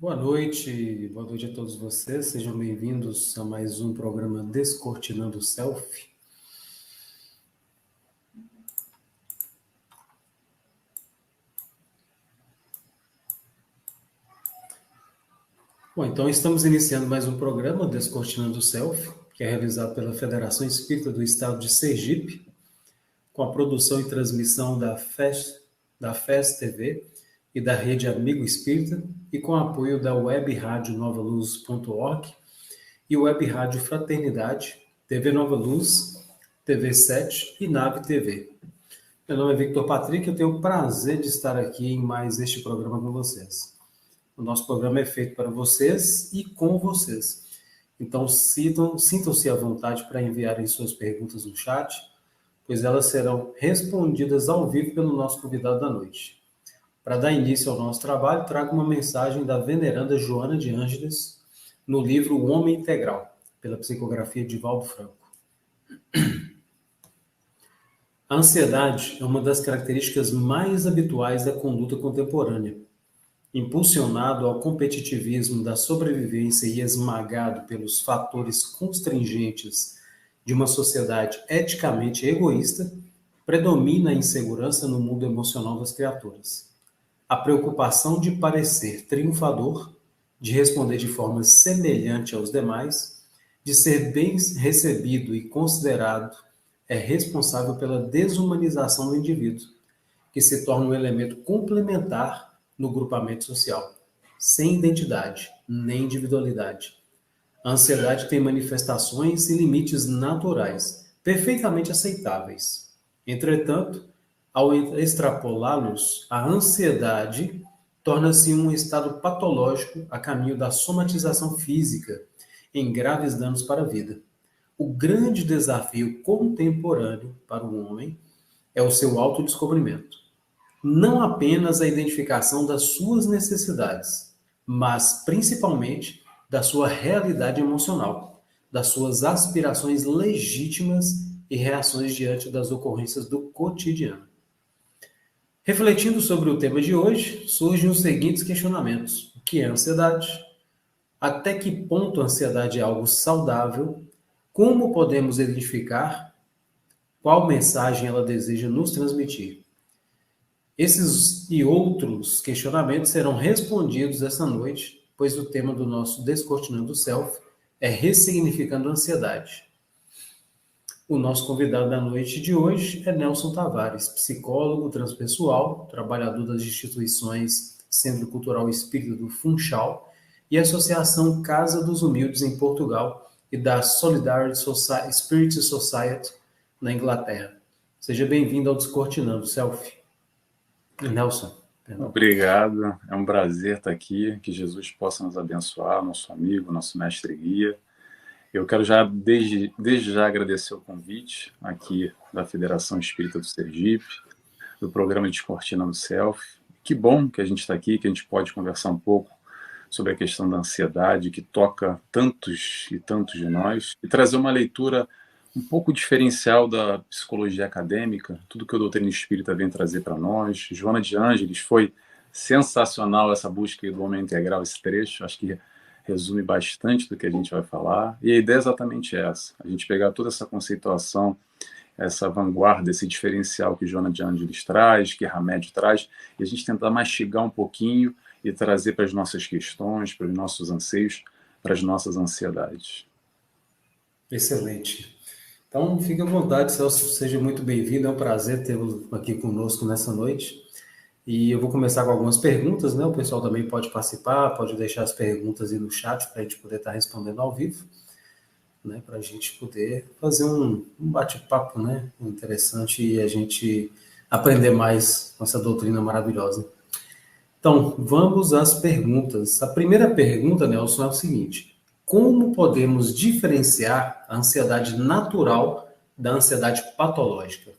Boa noite a todos vocês, sejam bem-vindos a mais um programa Descortinando o Self. Bom, então estamos iniciando mais um programa Descortinando o Self, que é realizado pela Federação Espírita do Estado de Sergipe, com a produção e transmissão da FES TV e da Rede Amigo Espírita, e com apoio da Web Rádio novaluz.org e Web Rádio Fraternidade, TV Nova Luz, TV 7 e Nave TV. Meu nome é Victor Patrick e eu tenho o prazer de estar aqui em mais este programa com vocês. O nosso programa é feito para vocês e com vocês. Então, sintam-se à vontade para enviarem suas perguntas no chat, pois elas serão respondidas ao vivo pelo nosso convidado da noite. Para dar início ao nosso trabalho, trago uma mensagem da veneranda Joana de Ângeles, no livro O Homem Integral, pela psicografia de Valdo Franco. A ansiedade é uma das características mais habituais da conduta contemporânea. Impulsionado ao competitivismo da sobrevivência e esmagado pelos fatores constringentes de uma sociedade eticamente egoísta, predomina a insegurança no mundo emocional das criaturas. A preocupação de parecer triunfador, de responder de forma semelhante aos demais, de ser bem recebido e considerado, é responsável pela desumanização do indivíduo, que se torna um elemento complementar no grupamento social, sem identidade nem individualidade. A ansiedade tem manifestações e limites naturais, perfeitamente aceitáveis. Entretanto, ao extrapolá-los, a ansiedade torna-se um estado patológico a caminho da somatização física, em graves danos para a vida. O grande desafio contemporâneo para o homem é o seu autodescobrimento. Não apenas a identificação das suas necessidades, mas principalmente da sua realidade emocional, das suas aspirações legítimas e reações diante das ocorrências do cotidiano. Refletindo sobre o tema de hoje, surgem os seguintes questionamentos. O que é ansiedade? Até que ponto a ansiedade é algo saudável? Como podemos identificar? Qual mensagem ela deseja nos transmitir? Esses e outros questionamentos serão respondidos essa noite, pois o tema do nosso Descortinando o Self é Ressignificando a Ansiedade. O nosso convidado da noite de hoje é Nelson Tavares, psicólogo transpessoal, trabalhador das instituições Centro Cultural Espírita do Funchal e Associação Casa dos Humildes em Portugal e da Solidarity Spirit Society na Inglaterra. Seja bem-vindo ao Descortinando Self. Nelson. Obrigado, é um prazer estar aqui, que Jesus possa nos abençoar, nosso amigo, nosso mestre guia. Eu quero já, desde já, agradecer o convite aqui da Federação Espírita do Sergipe, do programa Descortinando Self. Que bom que a gente está aqui, que a gente pode conversar um pouco sobre a questão da ansiedade, que toca tantos e tantos de nós, e trazer uma leitura um pouco diferencial da psicologia acadêmica, tudo que a doutrina espírita vem trazer para nós. Joana de Ângeles, foi sensacional essa busca do homem integral, esse trecho, acho que resume bastante do que a gente vai falar, e a ideia é exatamente essa, a gente pegar toda essa conceituação, essa vanguarda, esse diferencial que Joana de Ângeles traz, que Hamed traz, e a gente tentar mastigar um pouquinho e trazer para as nossas questões, para os nossos anseios, para as nossas ansiedades. Excelente. Então, fique à vontade, Celso, seja muito bem-vindo, é um prazer tê-lo aqui conosco nessa noite. E eu vou começar com algumas perguntas, né? O pessoal também pode participar, pode deixar as perguntas aí no chat para a gente poder estar respondendo ao vivo, né? Para a gente poder fazer um bate-papo, né? Interessante e a gente aprender mais com essa doutrina maravilhosa. Então, vamos às perguntas. A primeira pergunta, Nelson, é o seguinte: como podemos diferenciar a ansiedade natural da ansiedade patológica?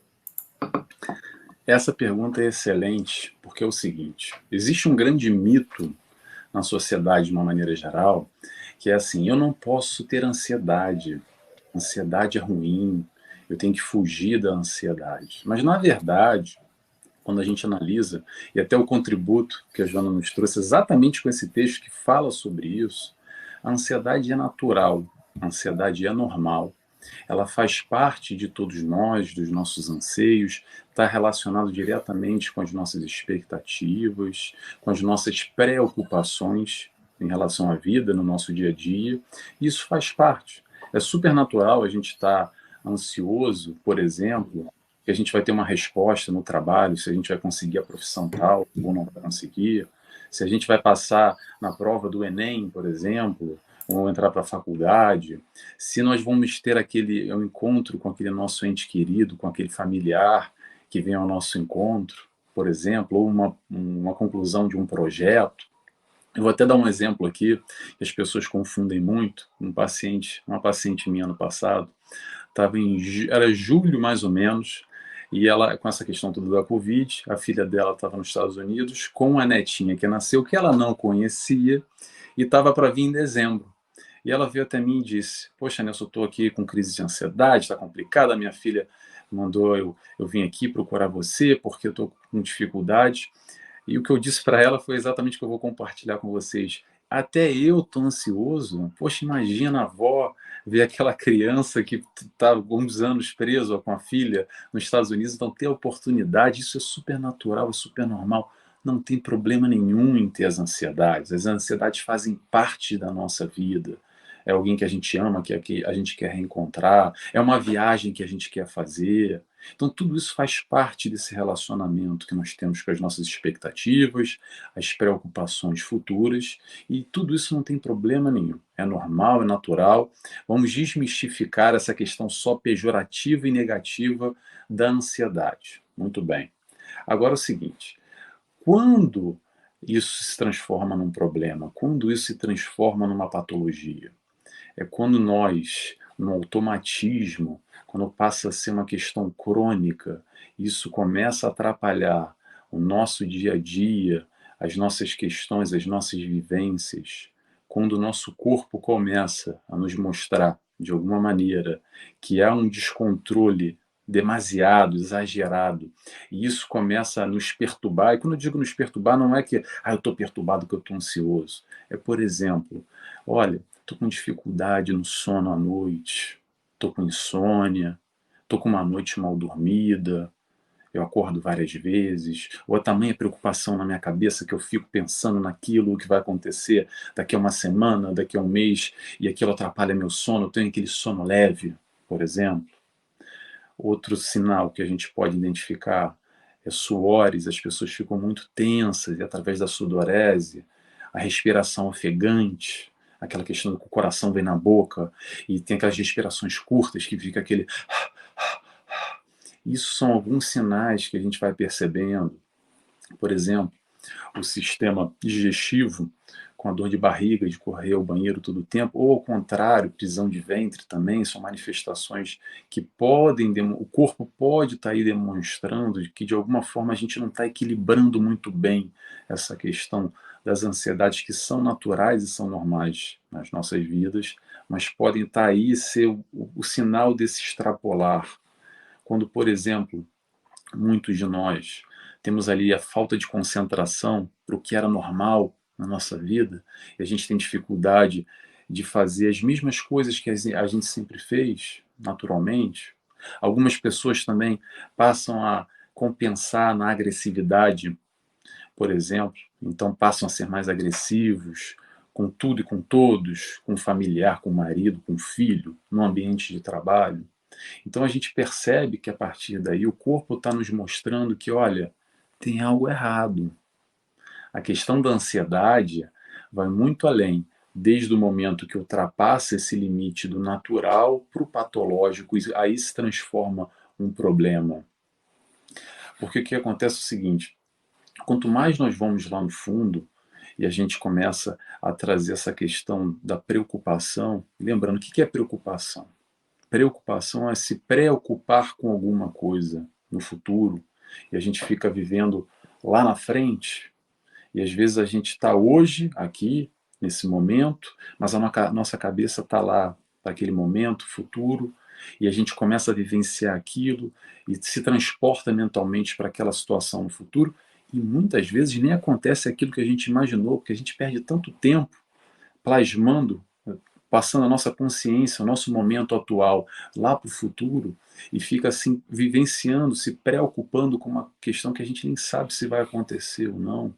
Essa pergunta é excelente, porque é o seguinte, existe um grande mito na sociedade, de uma maneira geral, que é assim, eu não posso ter ansiedade é ruim, eu tenho que fugir da ansiedade. Mas, na verdade, quando a gente analisa, e até o contributo que a Joana nos trouxe exatamente com esse texto que fala sobre isso, a ansiedade é natural, a ansiedade é normal, ela faz parte de todos nós, dos nossos anseios, está relacionado diretamente com as nossas expectativas, com as nossas preocupações em relação à vida, no nosso dia a dia. Isso faz parte. É super natural a gente estar ansioso, por exemplo, que a gente vai ter uma resposta no trabalho, se a gente vai conseguir a profissão tal ou não vai conseguir, se a gente vai passar na prova do Enem, por exemplo, ou entrar para a faculdade, se nós vamos ter aquele um encontro com aquele nosso ente querido, com aquele familiar que vem ao nosso encontro, por exemplo, ou uma conclusão de um projeto. Eu vou até dar um exemplo aqui, que as pessoas confundem muito. Uma paciente minha ano passado, era julho mais ou menos, e ela, com essa questão toda da Covid, a filha dela estava nos Estados Unidos com a netinha que nasceu, que ela não conhecia, e estava para vir em dezembro. E ela veio até mim e disse: Poxa, Nelson, eu estou aqui com crise de ansiedade, está complicada. A minha filha mandou eu vim aqui procurar você porque eu estou com dificuldade. E o que eu disse para ela foi exatamente o que eu vou compartilhar com vocês. Até eu estou ansioso. Poxa, imagina a avó ver aquela criança que está alguns anos preso com a filha nos Estados Unidos, então ter a oportunidade, isso é super natural, é super normal. Não tem problema nenhum em ter as ansiedades. As ansiedades fazem parte da nossa vida. É alguém que a gente ama, que a gente quer reencontrar, é uma viagem que a gente quer fazer. Então, tudo isso faz parte desse relacionamento que nós temos com as nossas expectativas, as preocupações futuras, e tudo isso não tem problema nenhum. É normal, é natural. Vamos desmistificar essa questão só pejorativa e negativa da ansiedade. Muito bem. Agora é o seguinte: quando isso se transforma num problema, quando isso se transforma numa patologia, é quando nós, no automatismo, quando passa a ser uma questão crônica, isso começa a atrapalhar o nosso dia a dia, as nossas questões, as nossas vivências, quando o nosso corpo começa a nos mostrar, de alguma maneira, que há um descontrole demasiado, exagerado, e isso começa a nos perturbar. E quando eu digo nos perturbar, não é que eu estou perturbado, que eu estou ansioso. É, por exemplo, olha, estou com dificuldade no sono à noite, estou com insônia, estou com uma noite mal dormida, eu acordo várias vezes, ou a tamanha preocupação na minha cabeça que eu fico pensando naquilo o que vai acontecer daqui a uma semana, daqui a um mês, e aquilo atrapalha meu sono, eu tenho aquele sono leve, por exemplo. Outro sinal que a gente pode identificar é suores, as pessoas ficam muito tensas e através da sudorese, a respiração ofegante, aquela questão que o coração vem na boca e tem aquelas respirações curtas que fica aquele. Isso são alguns sinais que a gente vai percebendo. Por exemplo, o sistema digestivo com a dor de barriga, de correr ao banheiro todo o tempo, ou ao contrário, prisão de ventre também, são manifestações que podem, o corpo pode estar aí demonstrando que de alguma forma a gente não está equilibrando muito bem essa questão das ansiedades que são naturais e são normais nas nossas vidas, mas podem estar aí e ser o sinal desse extrapolar. Quando, por exemplo, muitos de nós temos ali a falta de concentração para o que era normal na nossa vida, e a gente tem dificuldade de fazer as mesmas coisas que a gente sempre fez, naturalmente. Algumas pessoas também passam a compensar na agressividade, por exemplo, então passam a ser mais agressivos com tudo e com todos, com o familiar, com o marido, com o filho, no ambiente de trabalho. Então a gente percebe que a partir daí o corpo está nos mostrando que, olha, tem algo errado. A questão da ansiedade vai muito além, desde o momento que ultrapassa esse limite do natural para o patológico, e aí se transforma um problema. Porque o que acontece é o seguinte: quanto mais nós vamos lá no fundo e a gente começa a trazer essa questão da preocupação, lembrando o que é preocupação? Preocupação é se preocupar com alguma coisa no futuro e a gente fica vivendo lá na frente. E às vezes a gente está hoje, aqui, nesse momento, mas a nossa cabeça está lá, naquele momento futuro, e a gente começa a vivenciar aquilo e se transporta mentalmente para aquela situação no futuro, e muitas vezes nem acontece aquilo que a gente imaginou, porque a gente perde tanto tempo plasmando, passando a nossa consciência, o nosso momento atual lá para o futuro, e fica assim, vivenciando, se preocupando com uma questão que a gente nem sabe se vai acontecer ou não.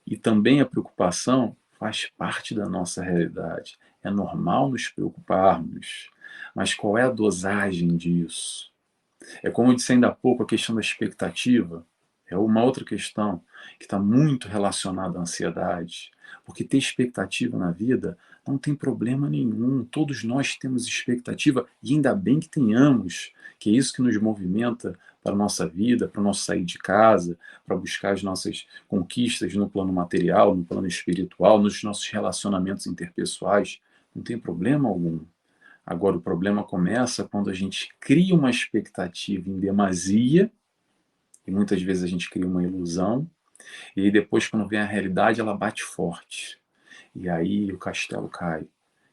E também a preocupação faz parte da nossa realidade. É normal nos preocuparmos, mas qual é a dosagem disso? É como eu disse ainda há pouco, a questão da expectativa é uma outra questão que está muito relacionada à ansiedade, porque ter expectativa na vida não tem problema nenhum. Todos nós temos expectativa e ainda bem que tenhamos, que é isso que nos movimenta para a nossa vida, para o nosso sair de casa, para buscar as nossas conquistas no plano material, no plano espiritual, nos nossos relacionamentos interpessoais. Não tem problema algum. Agora, o problema começa quando a gente cria uma expectativa em demasia, e muitas vezes a gente cria uma ilusão, e aí depois, quando vem a realidade, ela bate forte. E aí o castelo cai,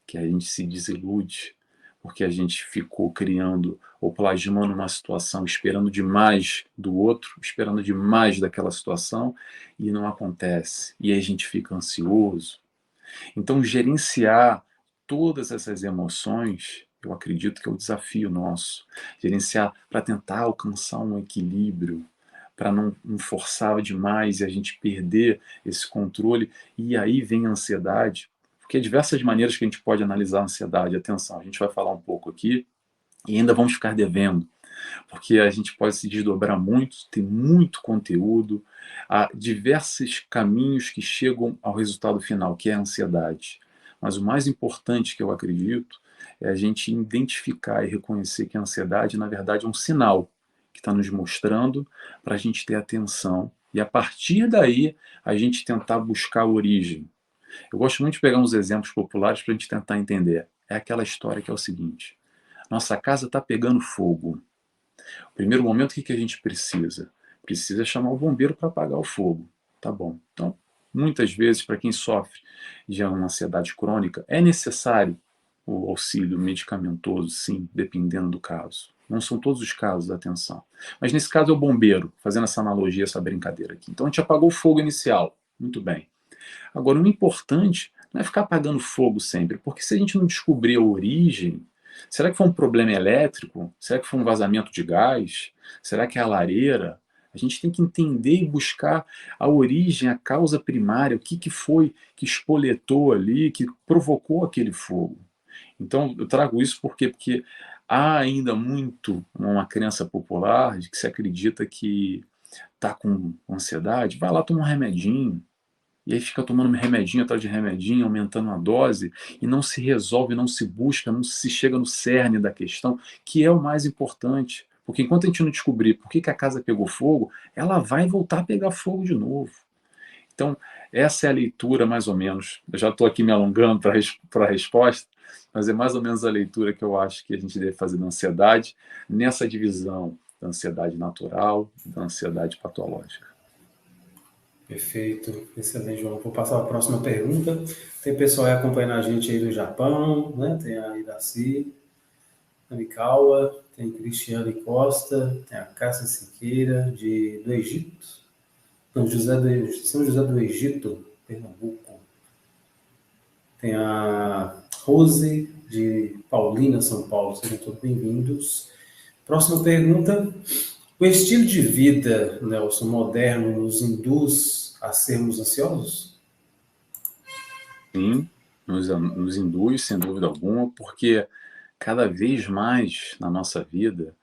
que a gente se desilude, porque a gente ficou criando ou plasmando uma situação, esperando demais do outro, esperando demais daquela situação, e não acontece. E aí a gente fica ansioso. Então, gerenciar todas essas emoções, eu acredito que é o desafio nosso. Gerenciar para tentar alcançar um equilíbrio, para não forçar demais e a gente perder esse controle. E aí vem a ansiedade, porque há diversas maneiras que a gente pode analisar a ansiedade. Atenção, a gente vai falar um pouco aqui e ainda vamos ficar devendo, porque a gente pode se desdobrar muito, tem muito conteúdo, há diversos caminhos que chegam ao resultado final, que é a ansiedade. Mas o mais importante que eu acredito é a gente identificar e reconhecer que a ansiedade, na verdade, é um sinal que está nos mostrando para a gente ter atenção e, a partir daí, a gente tentar buscar a origem. Eu gosto muito de pegar uns exemplos populares para a gente tentar entender. É aquela história que é o seguinte: nossa casa está pegando fogo. Primeiro momento, o que a gente precisa? Precisa chamar o bombeiro para apagar o fogo. Tá bom. Então, muitas vezes, para quem sofre de uma ansiedade crônica, é necessário o auxílio medicamentoso, sim, dependendo do caso. Não são todos os casos, atenção. Mas nesse caso é o bombeiro, fazendo essa analogia, essa brincadeira aqui. Então a gente apagou o fogo inicial. Muito bem. Agora, o importante não é ficar apagando fogo sempre, porque se a gente não descobrir a origem, será que foi um problema elétrico? Será que foi um vazamento de gás? Será que é a lareira? A gente tem que entender e buscar a origem, a causa primária, o que foi que espoletou ali, que provocou aquele fogo. Então, eu trago isso porque há ainda muito uma crença popular de que se acredita que está com ansiedade, vai lá tomar um remedinho, e aí fica tomando remedinho atrás de remedinho, aumentando a dose, e não se resolve, não se busca, não se chega no cerne da questão, que é o mais importante. Porque enquanto a gente não descobrir por que a casa pegou fogo, ela vai voltar a pegar fogo de novo. Então, essa é a leitura, mais ou menos. Eu já estou aqui me alongando para a resposta, mas é mais ou menos a leitura que eu acho que a gente deve fazer da ansiedade, nessa divisão da ansiedade natural e da ansiedade patológica. Perfeito, excelente, João. Vou passar a próxima pergunta. Tem pessoal aí acompanhando a gente aí do Japão, né? Tem a Iraci, a Mikawa, tem Cristiane Costa, tem a Cássia Siqueira, do Egito, não, São José do Egito, Pernambuco. Tem a Rose, de Paulínia, São Paulo. Sejam todos bem-vindos. Próxima pergunta. O estilo de vida, Nelson, moderno, nos induz a sermos ansiosos? Sim, nos induz, sem dúvida alguma, porque cada vez mais na nossa vida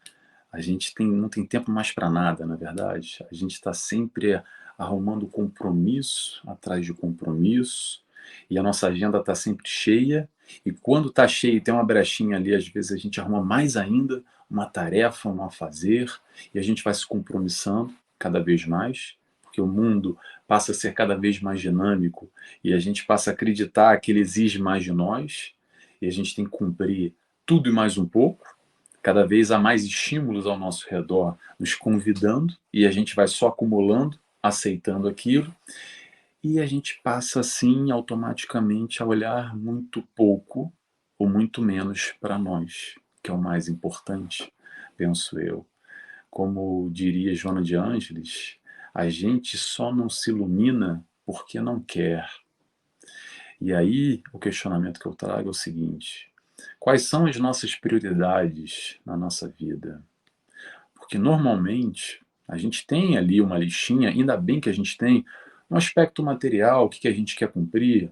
a gente não tem tempo mais para nada, na verdade. A gente está sempre arrumando compromisso atrás de compromisso, e a nossa agenda está sempre cheia. E quando está cheia e tem uma brechinha ali, às vezes a gente arruma mais ainda uma tarefa, um a fazer, e a gente vai se compromissando cada vez mais, porque o mundo passa a ser cada vez mais dinâmico e a gente passa a acreditar que ele exige mais de nós, e a gente tem que cumprir tudo e mais um pouco. Cada vez há mais estímulos ao nosso redor nos convidando, e a gente vai só acumulando, aceitando aquilo, e a gente passa assim automaticamente a olhar muito pouco ou muito menos para nós, que é o mais importante, penso eu. Como diria Joana de Ângeles, a gente só não se ilumina porque não quer. E aí, o questionamento que eu trago é o seguinte: quais são as nossas prioridades na nossa vida? Porque normalmente a gente tem ali uma listinha, ainda bem que a gente tem um aspecto material, o que a gente quer cumprir,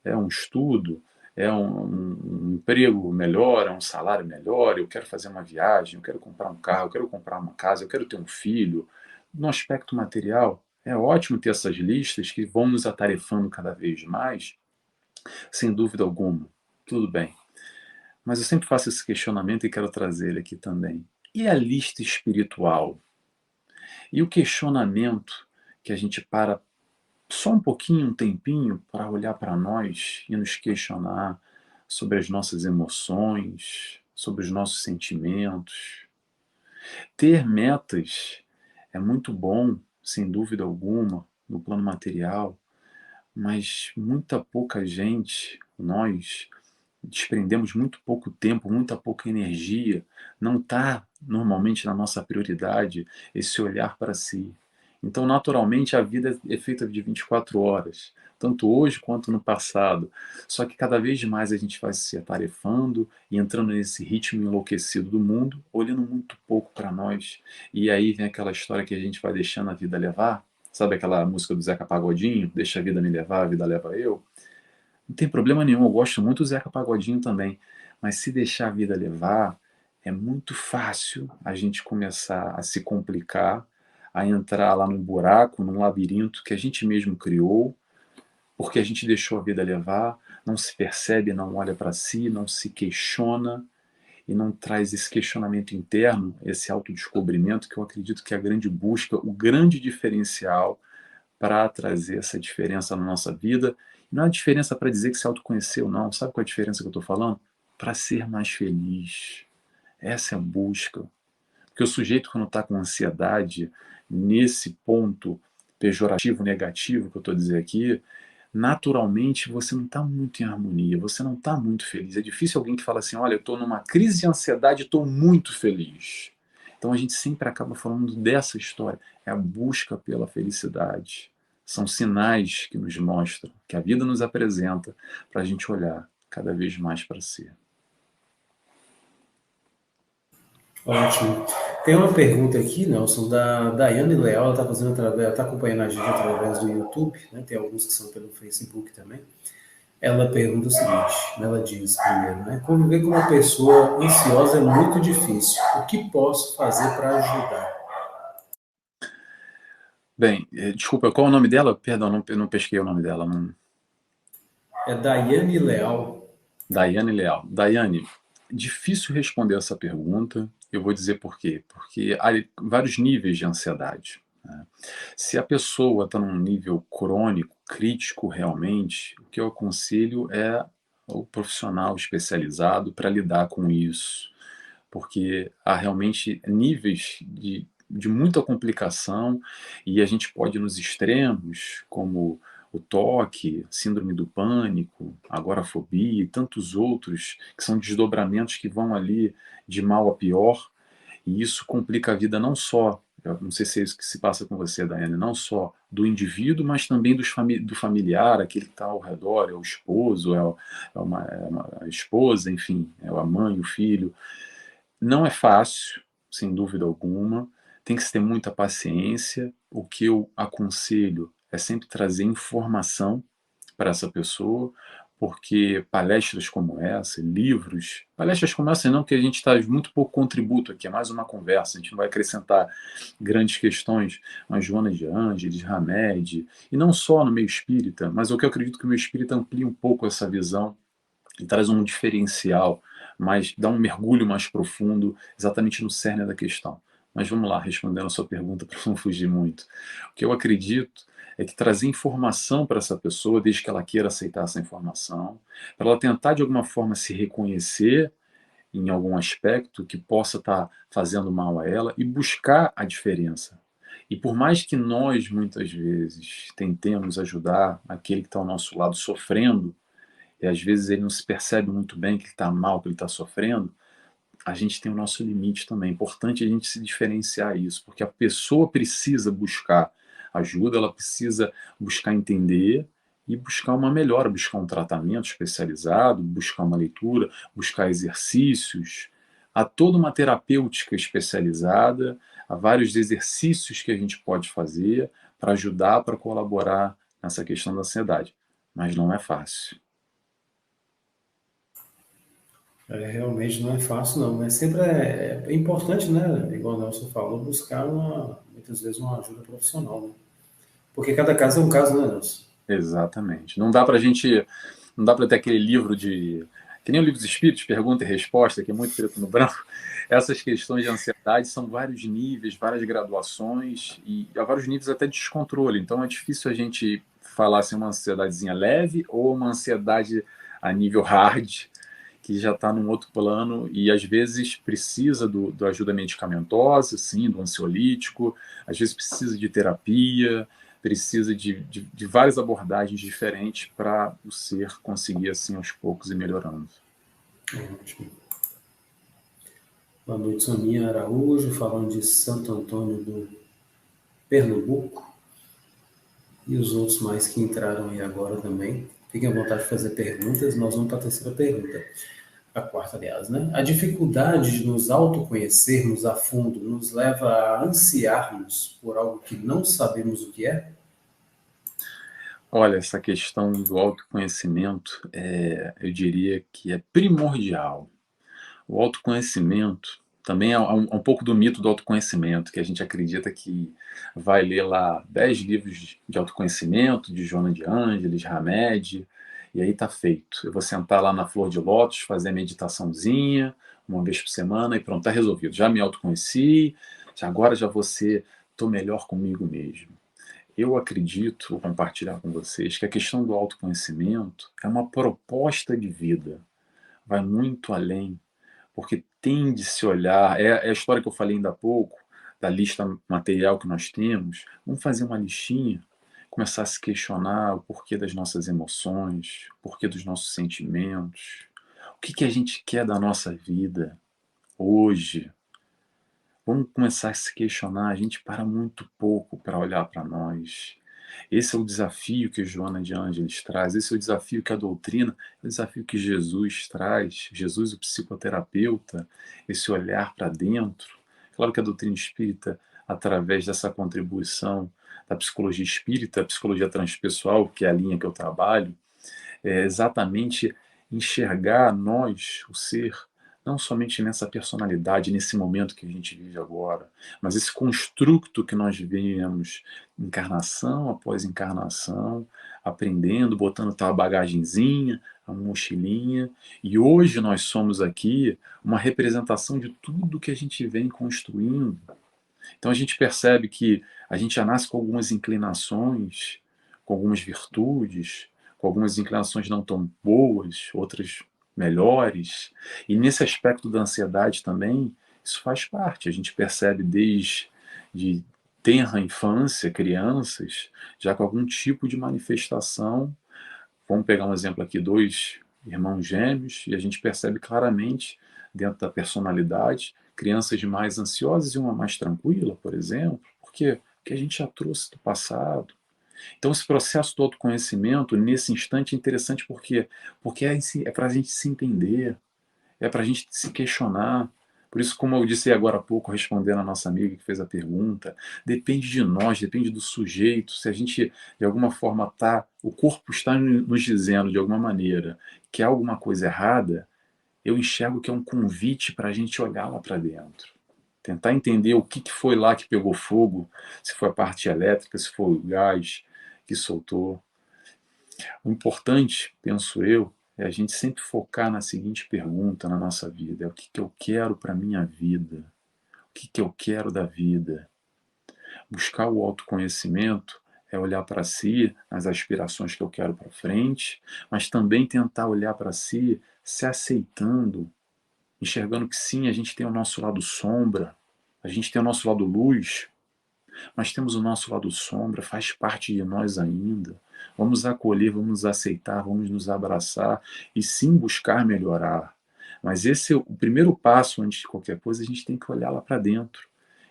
é um estudo, é um emprego melhor, é um salário melhor, eu quero fazer uma viagem, eu quero comprar um carro, eu quero comprar uma casa, eu quero ter um filho. No aspecto material, é ótimo ter essas listas que vão nos atarefando cada vez mais, sem dúvida alguma. Tudo bem. Mas eu sempre faço esse questionamento e quero trazer ele aqui também. E a lista espiritual? E o questionamento que a gente para só um pouquinho, um tempinho, para olhar para nós e nos questionar sobre as nossas emoções, sobre os nossos sentimentos. Ter metas é muito bom, sem dúvida alguma, no plano material, mas muita pouca gente, nós, desprendemos muito pouco tempo, muita pouca energia, não está normalmente na nossa prioridade esse olhar para si. Então, naturalmente, a vida é feita de 24 horas, tanto hoje quanto no passado. Só que cada vez mais a gente vai se atarefando e entrando nesse ritmo enlouquecido do mundo, olhando muito pouco para nós. E aí vem aquela história que a gente vai deixando a vida levar. Sabe aquela música do Zeca Pagodinho? Deixa a vida me levar, a vida leva eu. Não tem problema nenhum, eu gosto muito do Zeca Pagodinho também. Mas se deixar a vida levar, é muito fácil a gente começar a se complicar, a entrar lá num buraco, num labirinto que a gente mesmo criou, porque a gente deixou a vida levar, não se percebe, não olha para si, não se questiona e não traz esse questionamento interno, esse autodescobrimento, que eu acredito que é a grande busca, o grande diferencial para trazer essa diferença na nossa vida. Não é a diferença para dizer que se autoconheceu, não. Sabe qual é a diferença que eu estou falando? Para ser mais feliz. Essa é a busca. Porque o sujeito, quando está com ansiedade, nesse ponto pejorativo, negativo que eu estou dizendo aqui, naturalmente você não está muito em harmonia, você não está muito feliz. É difícil alguém que fala assim: olha, eu estou numa crise de ansiedade e estou muito feliz. Então a gente sempre acaba falando dessa história. É a busca pela felicidade. São sinais que nos mostram, que a vida nos apresenta, para a gente olhar cada vez mais para si. Ótimo. Tem uma pergunta aqui, Nelson, da Daiane Leal, ela está fazendo através, ela está acompanhando a gente através do YouTube, né? Tem alguns que são pelo Facebook também. Ela pergunta o seguinte, ela diz primeiro, né? Conviver com uma pessoa ansiosa é muito difícil. O que posso fazer para ajudar? Bem, desculpa, qual é o nome dela? Perdão, não pesquei o nome dela. Não... É Daiane Leal. Daiane Leal. Daiane, difícil responder essa pergunta. Eu vou dizer por quê. Porque há vários níveis de ansiedade, né? Se a pessoa está num nível crônico, crítico realmente, o que eu aconselho é o profissional especializado para lidar com isso. Porque há realmente níveis de muita complicação e a gente pode ir nos extremos, como o toque, síndrome do pânico, agorafobia e tantos outros, que são desdobramentos que vão ali de mal a pior, e isso complica a vida não só, eu não sei se é isso que se passa com você, Daiane, não só do indivíduo, mas também do familiar, aquele que está ao redor, é o esposo, é uma esposa, enfim, é a mãe, o filho. Não é fácil, sem dúvida alguma, tem que se ter muita paciência. O que eu aconselho é sempre trazer informação para essa pessoa, porque palestras como essa, livros, palestras como essa não, que a gente traz muito pouco contributo aqui, é mais uma conversa, a gente não vai acrescentar grandes questões, mas Joana de Ângeles, Hamed, e não só no meio espírita, mas o que eu acredito que o meio espírita amplia um pouco essa visão e traz um diferencial, mas dá um mergulho mais profundo, exatamente no cerne da questão. Mas vamos lá, respondendo a sua pergunta para não fugir muito. O que eu acredito é que trazer informação para essa pessoa, desde que ela queira aceitar essa informação, para ela tentar de alguma forma se reconhecer em algum aspecto que possa estar fazendo mal a ela e buscar a diferença. E por mais que nós, muitas vezes, tentemos ajudar aquele que está ao nosso lado sofrendo, e às vezes ele não se percebe muito bem que ele está mal, que ele está sofrendo, a gente tem o nosso limite também. É importante a gente se diferenciar isso, porque a pessoa precisa buscar ajuda, ela precisa buscar entender e buscar uma melhora, buscar um tratamento especializado, buscar uma leitura, buscar exercícios. Há toda uma terapêutica especializada, há vários exercícios que a gente pode fazer para ajudar, para colaborar nessa questão da ansiedade. Mas não é fácil. Realmente não é fácil, não, mas sempre é importante, né? Igual o Nelson falou, buscar muitas vezes uma ajuda profissional, né? Porque cada caso é um caso, né, Nelson? Exatamente. Não dá para gente, não dá para ter aquele livro de, que nem o livro dos Espíritos, pergunta e resposta, que é muito preto no branco. Essas questões de ansiedade são vários níveis, várias graduações e há vários níveis até de descontrole. Então é difícil a gente falar se é uma ansiedadezinha leve ou uma ansiedade a nível hard, que já está num outro plano e às vezes precisa do ajuda medicamentosa, sim, do ansiolítico, às vezes precisa de terapia, precisa de várias abordagens diferentes para o ser conseguir, assim, aos poucos ir melhorando. Ótimo. Boa noite, Soninha Araújo, falando de Santo Antônio do Pernambuco. E os outros mais que entraram aí agora também. Fiquem à vontade de fazer perguntas. Nós vamos para a terceira pergunta. A quarta, aliás, né? A dificuldade de nos autoconhecermos a fundo nos leva a ansiarmos por algo que não sabemos o que é? Olha, essa questão do autoconhecimento, eu diria que é primordial. O autoconhecimento também é um pouco do mito do autoconhecimento, que a gente acredita que vai ler lá 10 livros de autoconhecimento, de Joana de Ângeles, Hamed, e aí tá feito. Eu vou sentar lá na Flor de Lótus, fazer a meditaçãozinha, uma vez por semana, e pronto, tá resolvido. Já me autoconheci, agora já tô melhor comigo mesmo. Eu acredito, vou compartilhar com vocês, que a questão do autoconhecimento é uma proposta de vida, vai muito além, porque tem de se olhar, é a história que eu falei ainda há pouco, da lista material que nós temos, vamos fazer uma listinha, começar a se questionar o porquê das nossas emoções, o porquê dos nossos sentimentos, o que a gente quer da nossa vida hoje. Vamos começar a se questionar, a gente para muito pouco para olhar para nós. Esse é o desafio que Joana de Ângeles traz, esse é o desafio que a doutrina, é o desafio que Jesus traz, Jesus, o psicoterapeuta, esse olhar para dentro. Claro que a doutrina espírita, através dessa contribuição da psicologia espírita, a psicologia transpessoal, que é a linha que eu trabalho, é exatamente enxergar nós, o ser, não somente nessa personalidade, nesse momento que a gente vive agora, mas esse construto que nós vivemos, encarnação após encarnação, aprendendo, botando tal bagagenzinha, a mochilinha, e hoje nós somos aqui uma representação de tudo que a gente vem construindo. Então a gente percebe que a gente já nasce com algumas inclinações, com algumas virtudes, com algumas inclinações não tão boas, outras melhores. E nesse aspecto da ansiedade também, isso faz parte. A gente percebe desde de tenra infância, crianças, já com algum tipo de manifestação. Vamos pegar um exemplo aqui, dois irmãos gêmeos, e a gente percebe claramente, dentro da personalidade, crianças mais ansiosas e uma mais tranquila, por exemplo, porque que a gente já trouxe do passado. Então, esse processo do autoconhecimento, nesse instante, é interessante porque é para a gente se entender, é para a gente se questionar. Por isso, como eu disse agora há pouco, respondendo a nossa amiga que fez a pergunta, depende de nós, depende do sujeito. Se a gente, de alguma forma, o corpo está nos dizendo, de alguma maneira, que há alguma coisa errada, eu enxergo que é um convite para a gente olhar lá para dentro. Tentar entender o que foi lá que pegou fogo, se foi a parte elétrica, se foi o gás que soltou. O importante, penso eu, é a gente sempre focar na seguinte pergunta na nossa vida: é o que eu quero para a minha vida? O que eu quero da vida? Buscar o autoconhecimento é olhar para si, as aspirações que eu quero para frente, mas também tentar olhar para si, se aceitando, enxergando que sim, a gente tem o nosso lado sombra, a gente tem o nosso lado luz, mas temos o nosso lado sombra, faz parte de nós ainda. Vamos acolher, vamos aceitar, vamos nos abraçar e sim buscar melhorar. Mas esse é o primeiro passo, antes de qualquer coisa, a gente tem que olhar lá para dentro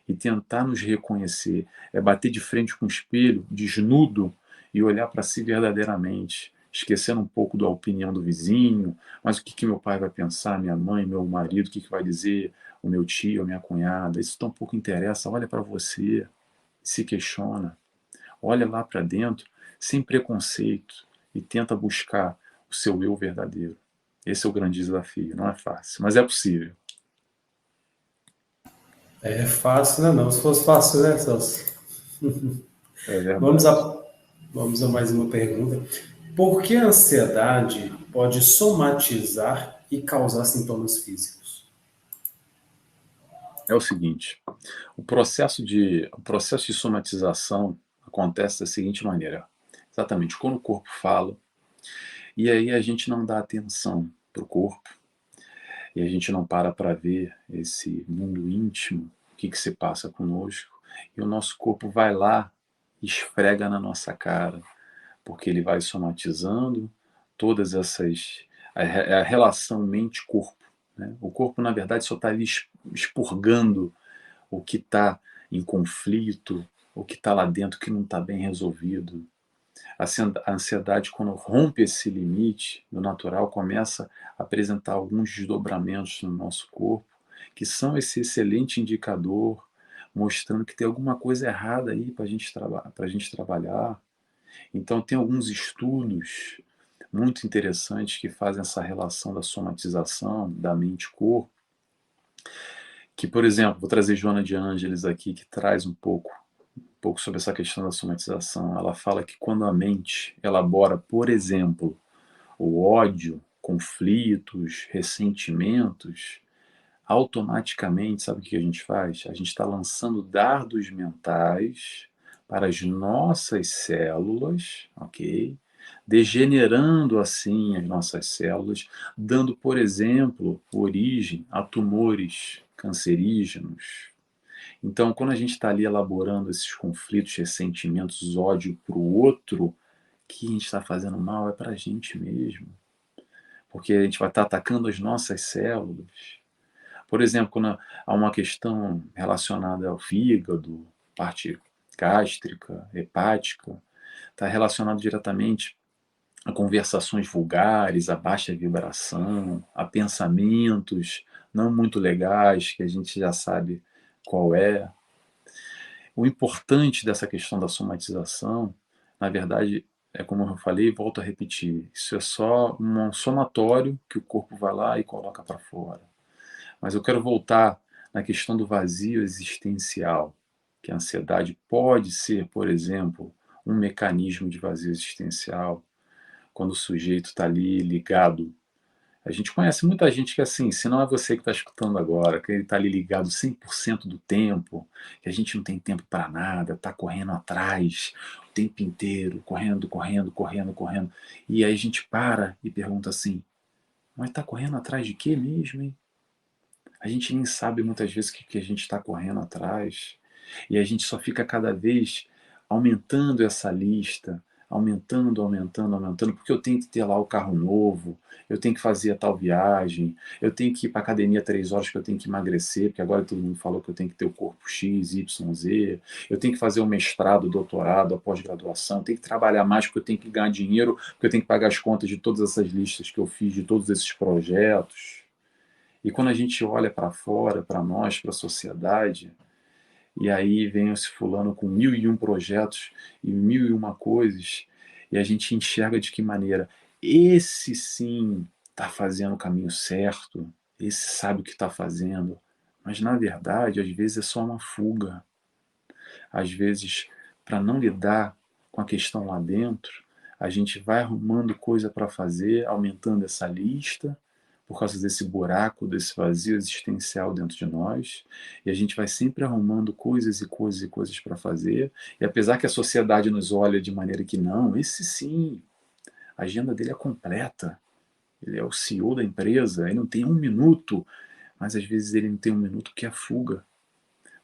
e tentar nos reconhecer. É bater de frente com o espelho, desnudo, e olhar para si verdadeiramente, esquecendo um pouco da opinião do vizinho, mas o que, que meu pai vai pensar, minha mãe, meu marido, o que, que vai dizer o meu tio, a minha cunhada. Isso tão pouco interessa. Olha para você, se questiona, olha lá para dentro, sem preconceito, e tenta buscar o seu eu verdadeiro. Esse é o grande desafio. Não é fácil, mas é possível. É fácil, né? Não, se fosse fácil, né, Celso? É Vamos verdade. a, vamos a mais uma pergunta. Por que a ansiedade pode somatizar e causar sintomas físicos? É o seguinte, o processo de somatização acontece da seguinte maneira. Exatamente, quando o corpo fala, e aí a gente não dá atenção para o corpo, e a gente não para ver esse mundo íntimo, o que, que se passa conosco, e o nosso corpo vai lá e esfrega na nossa cara, porque ele vai somatizando todas essas. A relação mente-corpo. Né? O corpo, na verdade, só está ali expurgando o que está em conflito, o que está lá dentro que não está bem resolvido. A ansiedade, quando rompe esse limite do natural, começa a apresentar alguns desdobramentos no nosso corpo, que são esse excelente indicador, mostrando que tem alguma coisa errada aí para a gente trabalhar. Então, tem alguns estudos muito interessantes que fazem essa relação da somatização da mente-corpo, que, por exemplo, vou trazer Joana de Ângeles aqui, que traz um pouco sobre essa questão da somatização. Ela fala que quando a mente elabora, por exemplo, o ódio, conflitos, ressentimentos, automaticamente, sabe o que a gente faz? A gente está lançando dardos mentais para as nossas células, ok? Degenerando assim as nossas células, dando, por exemplo, origem a tumores cancerígenos. Então, quando a gente está ali elaborando esses conflitos, ressentimentos, ódio para o outro, que a gente está fazendo mal é para a gente mesmo, porque a gente vai estar atacando as nossas células. Por exemplo, quando há uma questão relacionada ao fígado, parte gástrica, hepática, está relacionado diretamente a conversações vulgares, a baixa vibração, a pensamentos não muito legais, que a gente já sabe qual é. O importante dessa questão da somatização, na verdade, é como eu falei, volto a repetir, isso é só um somatório que o corpo vai lá e coloca para fora. Mas eu quero voltar na questão do vazio existencial, que a ansiedade pode ser, por exemplo, um mecanismo de vazio existencial, quando o sujeito está ali ligado. A gente conhece muita gente que, assim, se não é você que está escutando agora, que ele está ali ligado 100% do tempo, que a gente não tem tempo para nada, está correndo atrás o tempo inteiro, correndo, correndo, correndo, correndo. E aí a gente para e pergunta assim, mas está correndo atrás de quê mesmo, hein? A gente nem sabe muitas vezes o que a gente está correndo atrás. E a gente só fica cada vez aumentando essa lista, aumentando, aumentando, aumentando, porque eu tenho que ter lá o carro novo, eu tenho que fazer a tal viagem, eu tenho que ir para a academia 3 horas que eu tenho que emagrecer, porque agora todo mundo falou que eu tenho que ter o corpo X, Y, Z, eu tenho que fazer o mestrado, o doutorado, a pós-graduação, eu tenho que trabalhar mais porque eu tenho que ganhar dinheiro, porque eu tenho que pagar as contas de todas essas listas que eu fiz, de todos esses projetos. E quando a gente olha para fora, para nós, para a sociedade, e aí vem esse fulano com 1001 projetos e 1001 coisas, e a gente enxerga de que maneira esse sim está fazendo o caminho certo, esse sabe o que está fazendo, mas na verdade, às vezes é só uma fuga. Às vezes, para não lidar com a questão lá dentro, a gente vai arrumando coisa para fazer, aumentando essa lista, por causa desse buraco, desse vazio existencial dentro de nós, e a gente vai sempre arrumando coisas e coisas e coisas para fazer, e apesar que a sociedade nos olha de maneira que não, esse sim, a agenda dele é completa, ele é o CEO da empresa, ele não tem um minuto, mas às vezes ele não tem um minuto que é fuga,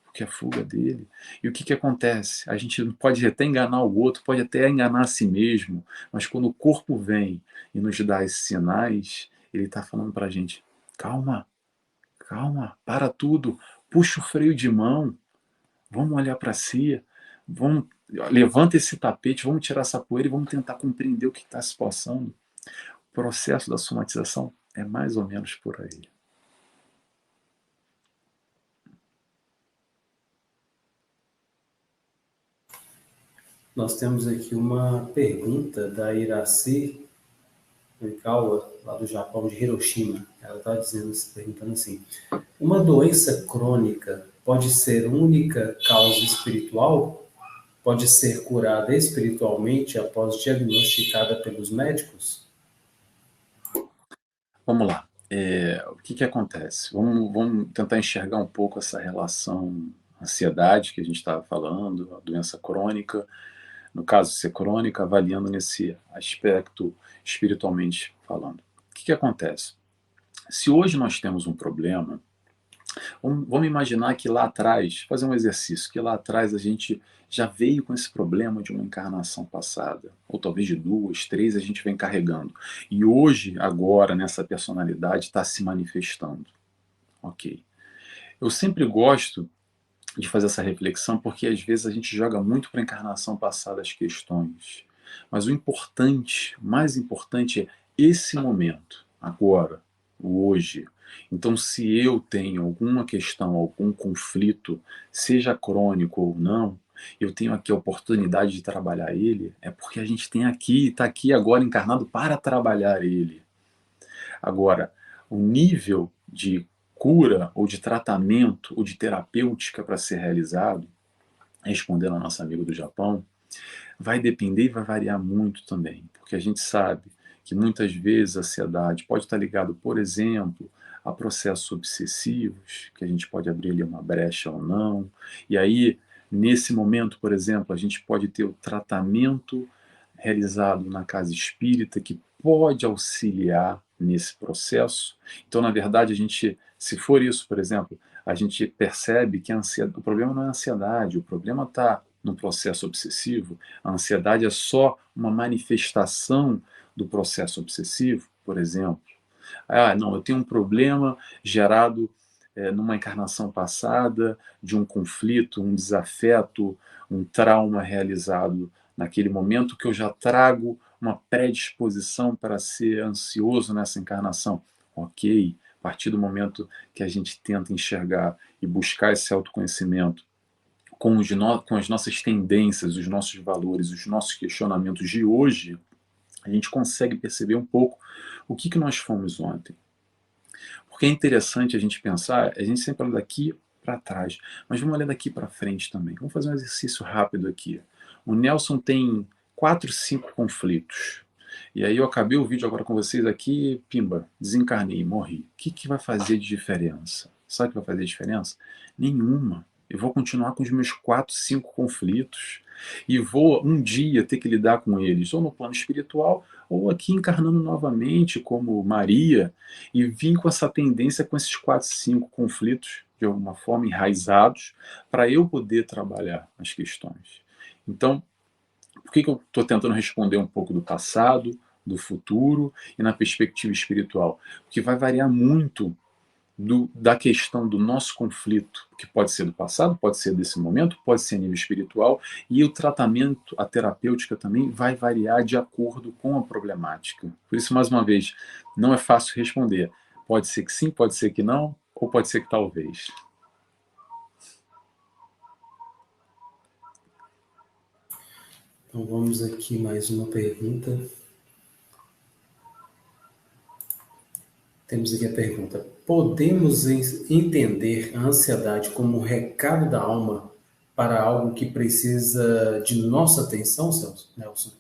porque é fuga dele. E o que, que acontece? A gente pode até enganar o outro, pode até enganar a si mesmo, mas quando o corpo vem e nos dá esses sinais, ele está falando para a gente: calma, calma, para tudo, puxa o freio de mão, vamos olhar para si, vamos, levanta esse tapete, vamos tirar essa poeira e vamos tentar compreender o que está se passando. O processo da somatização é mais ou menos por aí. Nós temos aqui uma pergunta da Iraci Oikawa, lá do Japão, de Hiroshima. Ela está perguntando assim: uma doença crônica pode ser única causa espiritual? Pode ser curada espiritualmente após diagnosticada pelos médicos? Vamos lá. O que acontece? Vamos tentar enxergar um pouco essa relação ansiedade que a gente estava falando, a doença crônica, no caso ser crônica, avaliando nesse aspecto espiritualmente falando. O que acontece? Se hoje nós temos um problema, vamos imaginar que lá atrás, fazer um exercício, que lá atrás a gente já veio com esse problema de uma encarnação passada, ou talvez de duas, três, a gente vem carregando. E hoje, agora, nessa personalidade, está se manifestando. Ok. Eu sempre gosto de fazer essa reflexão porque às vezes a gente joga muito para a encarnação passada as questões. Mas o importante, o mais importante é esse momento, agora, o hoje. Então, se eu tenho alguma questão, algum conflito, seja crônico ou não, eu tenho aqui a oportunidade de trabalhar ele, é porque a gente tem aqui, está aqui agora encarnado para trabalhar ele. Agora, o nível de cura ou de tratamento ou de terapêutica para ser realizado, respondendo ao nosso amigo do Japão, vai depender e vai variar muito também, porque a gente sabe que muitas vezes a ansiedade pode estar ligado, por exemplo, a processos obsessivos, que a gente pode abrir ali uma brecha ou não, e aí, nesse momento, por exemplo, a gente pode ter o tratamento realizado na casa espírita que pode auxiliar nesse processo. Então, na verdade, a gente, se for isso, por exemplo, a gente percebe que o problema não é a ansiedade, o problema está no processo obsessivo. A ansiedade é só uma manifestação do processo obsessivo, por exemplo. Ah, não, eu tenho um problema gerado numa encarnação passada, de um conflito, um desafeto, um trauma realizado naquele momento que eu já trago uma predisposição para ser ansioso nessa encarnação. Ok, a partir do momento que a gente tenta enxergar e buscar esse autoconhecimento com as nossas tendências, os nossos valores, os nossos questionamentos de hoje, a gente consegue perceber um pouco o que nós fomos ontem. Porque é interessante a gente pensar, a gente sempre olha daqui para trás, mas vamos olhar daqui para frente também. Vamos fazer um exercício rápido aqui. O Nelson tem 4, 5 conflitos. E aí eu acabei o vídeo agora com vocês aqui, pimba, desencarnei, morri. O que vai fazer de diferença? Sabe o que vai fazer diferença? Nenhuma. Eu vou continuar com os meus 4, 5 conflitos e vou um dia ter que lidar com eles, ou no plano espiritual, ou aqui encarnando novamente como Maria, e vim com essa tendência, com esses 4, 5 conflitos, de alguma forma enraizados, para eu poder trabalhar as questões. Então, por que eu estou tentando responder um pouco do passado, do futuro e na perspectiva espiritual? Porque vai variar muito da questão do nosso conflito, que pode ser do passado, pode ser desse momento, pode ser a nível espiritual, e o tratamento, a terapêutica também vai variar de acordo com a problemática. Por isso, mais uma vez, não é fácil responder. Pode ser que sim, pode ser que não, ou pode ser que talvez. Então vamos aqui mais uma pergunta. Temos aqui a pergunta: podemos entender a ansiedade como um recado da alma para algo que precisa de nossa atenção, Nelson?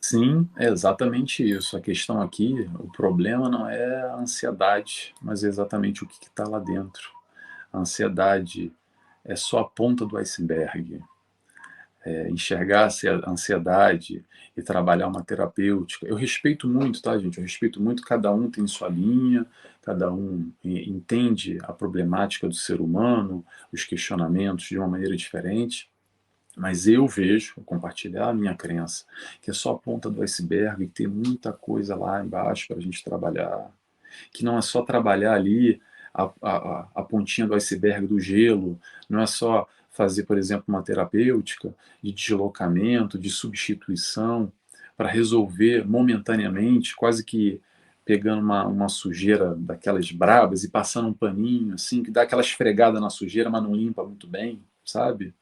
Sim, é exatamente isso. A questão aqui, o problema não é a ansiedade, mas é exatamente o que está lá dentro. A ansiedade é só a ponta do iceberg. Enxergar a ansiedade e trabalhar uma terapêutica. Eu respeito muito, tá, gente? Eu respeito muito, cada um tem sua linha, cada um entende a problemática do ser humano, os questionamentos de uma maneira diferente, mas eu vejo, vou compartilhar a minha crença, que é só a ponta do iceberg e que tem muita coisa lá embaixo para a gente trabalhar. que não é só trabalhar ali a pontinha do iceberg do gelo, não é só fazer, por exemplo, uma terapêutica de deslocamento, de substituição, para resolver momentaneamente, quase que pegando uma sujeira daquelas brabas e passando um paninho, assim, que dá aquela esfregada na sujeira, mas não limpa muito bem, sabe?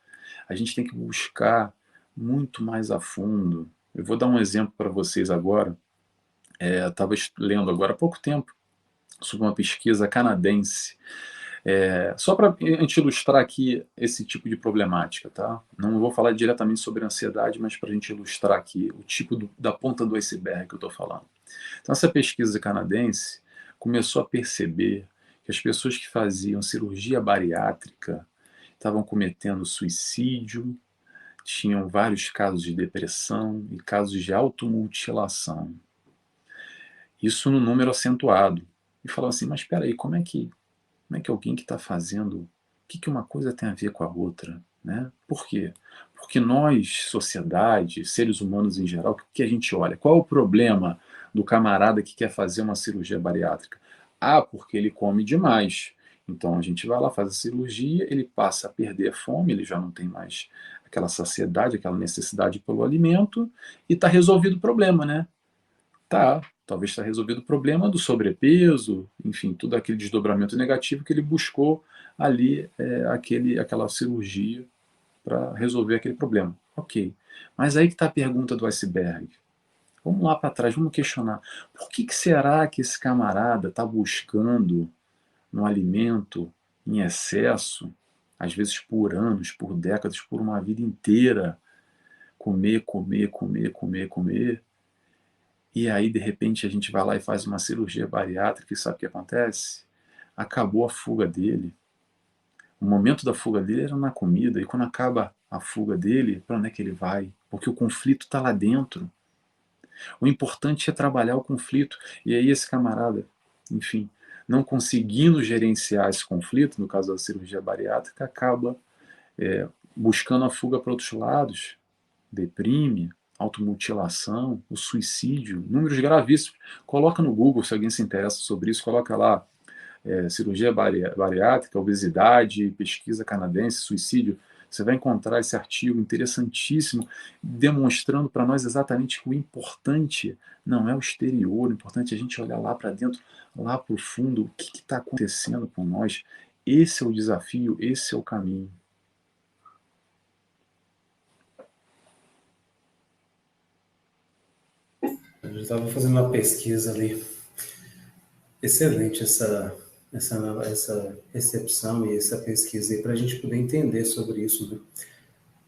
A gente tem que buscar muito mais a fundo. Eu vou dar um exemplo para vocês agora. Eu estava lendo agora há pouco tempo sobre uma pesquisa canadense. Só para a gente ilustrar aqui esse tipo de problemática, tá? Não vou falar diretamente sobre ansiedade, mas para a gente ilustrar aqui o tipo da ponta do iceberg que eu estou falando. Então, essa pesquisa canadense começou a perceber que as pessoas que faziam cirurgia bariátrica estavam cometendo suicídio, tinham vários casos de depressão e casos de automutilação. Isso no número acentuado. E falava assim, mas espera aí, como é que alguém que está fazendo, o que uma coisa tem a ver com a outra? Né? Por quê? Porque nós, sociedade, seres humanos em geral, o que a gente olha? Qual é o problema do camarada que quer fazer uma cirurgia bariátrica? Ah, porque ele come demais. Então a gente vai lá, faz a cirurgia, ele passa a perder a fome, ele já não tem mais aquela saciedade, aquela necessidade pelo alimento, e está resolvido o problema, né? Tá, talvez está resolvido o problema do sobrepeso, enfim, tudo aquele desdobramento negativo que ele buscou ali, aquela cirurgia para resolver aquele problema. Ok, mas aí que está a pergunta do iceberg. Vamos lá para trás, vamos questionar. Por que será que esse camarada está buscando no alimento em excesso, às vezes por anos, por décadas, por uma vida inteira, comer, comer, comer, comer, comer, e aí, de repente, a gente vai lá e faz uma cirurgia bariátrica e sabe o que acontece? Acabou a fuga dele. O momento da fuga dele era na comida, e quando acaba a fuga dele, para onde é que ele vai? Porque o conflito está lá dentro. O importante é trabalhar o conflito. E aí, esse camarada, enfim, não conseguindo gerenciar esse conflito, no caso da cirurgia bariátrica, acaba buscando a fuga para outros lados, deprime, automutilação, o suicídio, números gravíssimos. Coloca no Google, se alguém se interessa sobre isso, coloca lá cirurgia bariátrica, obesidade, pesquisa canadense, suicídio. Você vai encontrar esse artigo interessantíssimo, demonstrando para nós exatamente que o importante não é o exterior, o importante é a gente olhar lá para dentro, lá para o fundo, o que está acontecendo com nós. Esse é o desafio, esse é o caminho. Eu estava fazendo uma pesquisa ali. Excelente essa recepção e essa pesquisa aí para a gente poder entender sobre isso, né?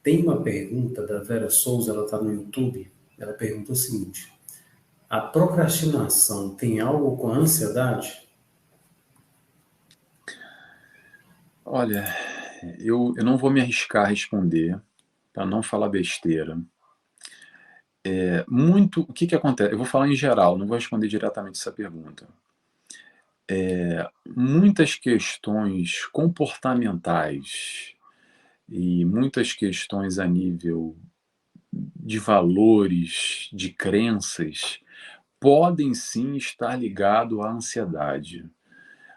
Tem uma pergunta da Vera Souza, ela está no YouTube. Ela pergunta o seguinte: a procrastinação tem algo com a ansiedade? Olha, eu não vou me arriscar a responder, para não falar besteira. O que acontece? Eu vou falar em geral, não vou responder diretamente essa pergunta. Muitas questões comportamentais e muitas questões a nível de valores, de crenças, podem sim estar ligado à ansiedade.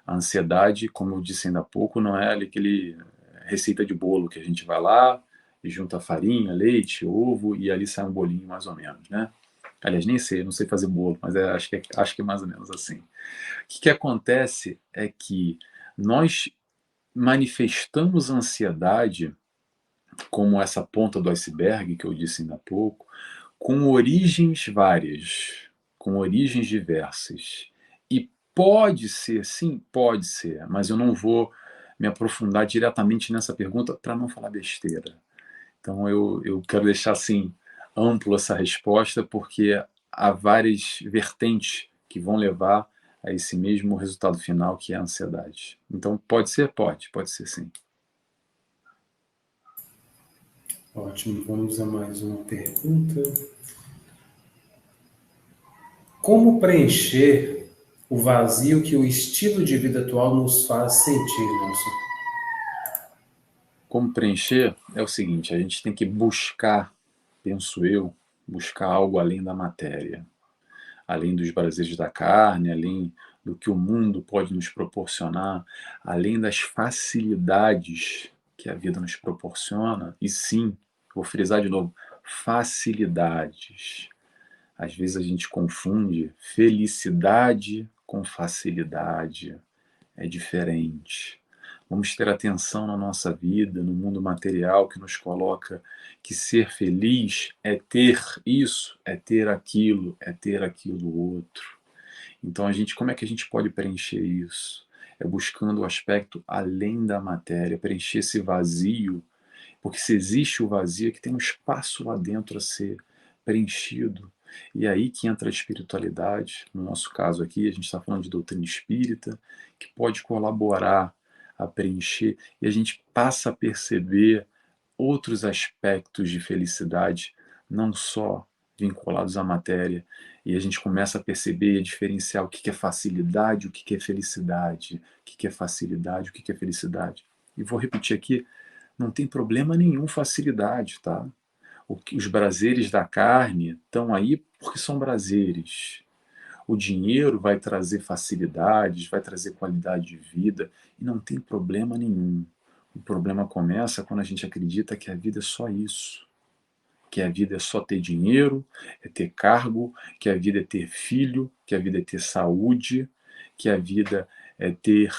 A ansiedade, como eu disse ainda há pouco, não é aquele receita de bolo que a gente vai lá e junta farinha, leite, ovo e ali sai um bolinho mais ou menos, né? Aliás, nem sei, não sei fazer bolo, mas acho que é mais ou menos assim. O que acontece é que nós manifestamos ansiedade como essa ponta do iceberg que eu disse ainda há pouco, com origens várias, com origens diversas. E pode ser, sim, pode ser, mas eu não vou me aprofundar diretamente nessa pergunta para não falar besteira. Então eu quero deixar assim amplo essa resposta, porque há várias vertentes que vão levar a esse mesmo resultado final, que é a ansiedade. Então pode ser? Pode ser sim. Ótimo, vamos a mais uma pergunta. Como preencher o vazio que o estilo de vida atual nos faz sentir, Nelson? Como preencher é o seguinte: a gente tem que buscar, penso eu, buscar algo além da matéria, além dos prazeres da carne, além do que o mundo pode nos proporcionar, além das facilidades que a vida nos proporciona, e sim, vou frisar de novo, facilidades. Às vezes a gente confunde felicidade com facilidade. É diferente. Vamos ter atenção na nossa vida, no mundo material que nos coloca que ser feliz é ter isso, é ter aquilo outro. Então como é que a gente pode preencher isso? É buscando o aspecto além da matéria, preencher esse vazio, porque se existe o vazio, é que tem um espaço lá dentro a ser preenchido. E é aí que entra a espiritualidade. No nosso caso aqui, a gente está falando de doutrina espírita, que pode colaborar a preencher, e a gente passa a perceber outros aspectos de felicidade, não só vinculados à matéria, e a gente começa a perceber e a diferenciar o que é facilidade, o que é felicidade, o que é facilidade, o que é felicidade. E vou repetir aqui, não tem problema nenhum facilidade, tá? Os prazeres da carne estão aí porque são prazeres. O dinheiro vai trazer facilidades, vai trazer qualidade de vida, e não tem problema nenhum. O problema começa quando a gente acredita que a vida é só isso, que a vida é só ter dinheiro, é ter cargo, que a vida é ter filho, que a vida é ter saúde, que a vida é ter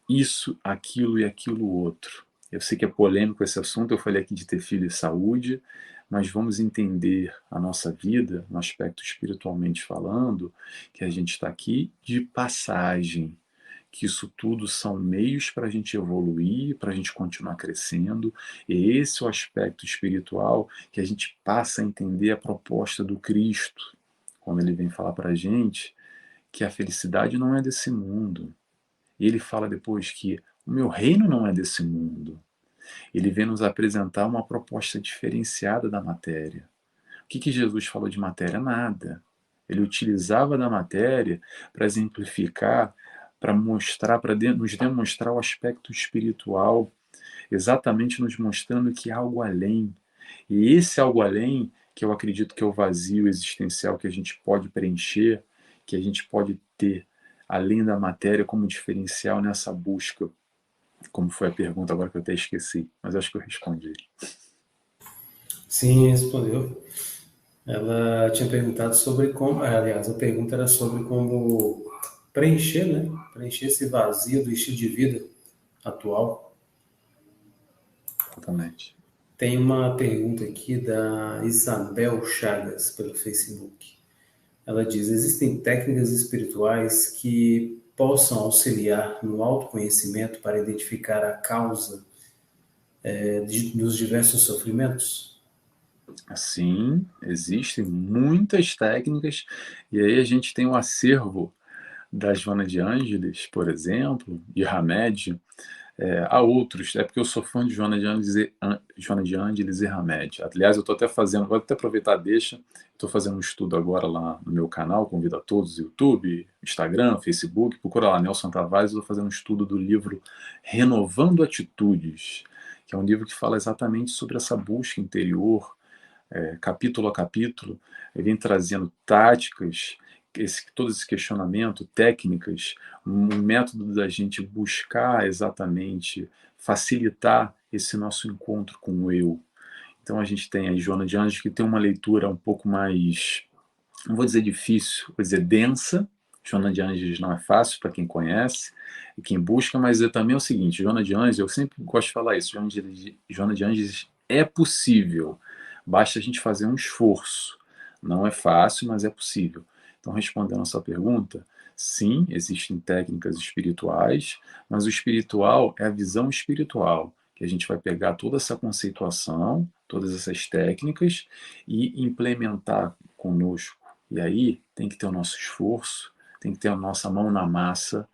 isso, aquilo e aquilo outro. Eu sei que é polêmico esse assunto, eu falei aqui de ter filho e saúde, mas vamos entender a nossa vida, no aspecto espiritualmente falando, que a gente está aqui de passagem, que isso tudo são meios para a gente evoluir, para a gente continuar crescendo, e esse é o aspecto espiritual que a gente passa a entender a proposta do Cristo, quando ele vem falar para a gente que a felicidade não é desse mundo. E ele fala depois que o meu reino não é desse mundo. Ele vem nos apresentar uma proposta diferenciada da matéria. O que Jesus falou de matéria? Nada. Ele utilizava da matéria para exemplificar, para mostrar, para nos demonstrar o aspecto espiritual, exatamente nos mostrando que há algo além. E esse algo além, que eu acredito que é o vazio existencial que a gente pode preencher, que a gente pode ter além da matéria como diferencial nessa busca. Como foi a pergunta agora que eu até esqueci, mas acho que eu respondi. Sim, respondeu. Ela tinha perguntado sobre como, aliás, a pergunta era sobre como preencher, né? Preencher esse vazio do estilo de vida atual. Exatamente. Tem uma pergunta aqui da Isabel Chagas pelo Facebook. Ela diz: existem técnicas espirituais que possam auxiliar no autoconhecimento para identificar a causa dos diversos sofrimentos? Assim, existem muitas técnicas, e aí a gente tem um acervo da Joana de Ângeles, por exemplo, e Hamed. Há outros, é porque eu sou fã de Joana de Ângeles e Hamed. Aliás, eu estou até fazendo, vou até aproveitar, deixa, estou fazendo um estudo agora lá no meu canal, convido a todos, YouTube, Instagram, Facebook, procura lá, Nelson Tavares, eu estou fazendo um estudo do livro Renovando Atitudes, que é um livro que fala exatamente sobre essa busca interior, capítulo a capítulo, ele vem trazendo táticas, todo esse questionamento, técnicas, um método da gente buscar exatamente facilitar esse nosso encontro com o eu. Então a gente tem a Joana de Anjos, que tem uma leitura um pouco mais, não vou dizer difícil, vou dizer densa. Joana de Anjos não é fácil para quem conhece e quem busca, mas também é o seguinte, Joana de Anjos, eu sempre gosto de falar isso, Joana de Anjos é possível, basta a gente fazer um esforço. Não é fácil, mas é possível. Então, respondendo a sua pergunta, sim, existem técnicas espirituais, mas o espiritual é a visão espiritual, que a gente vai pegar toda essa conceituação, todas essas técnicas e implementar conosco. E aí tem que ter o nosso esforço, tem que ter a nossa mão na massa,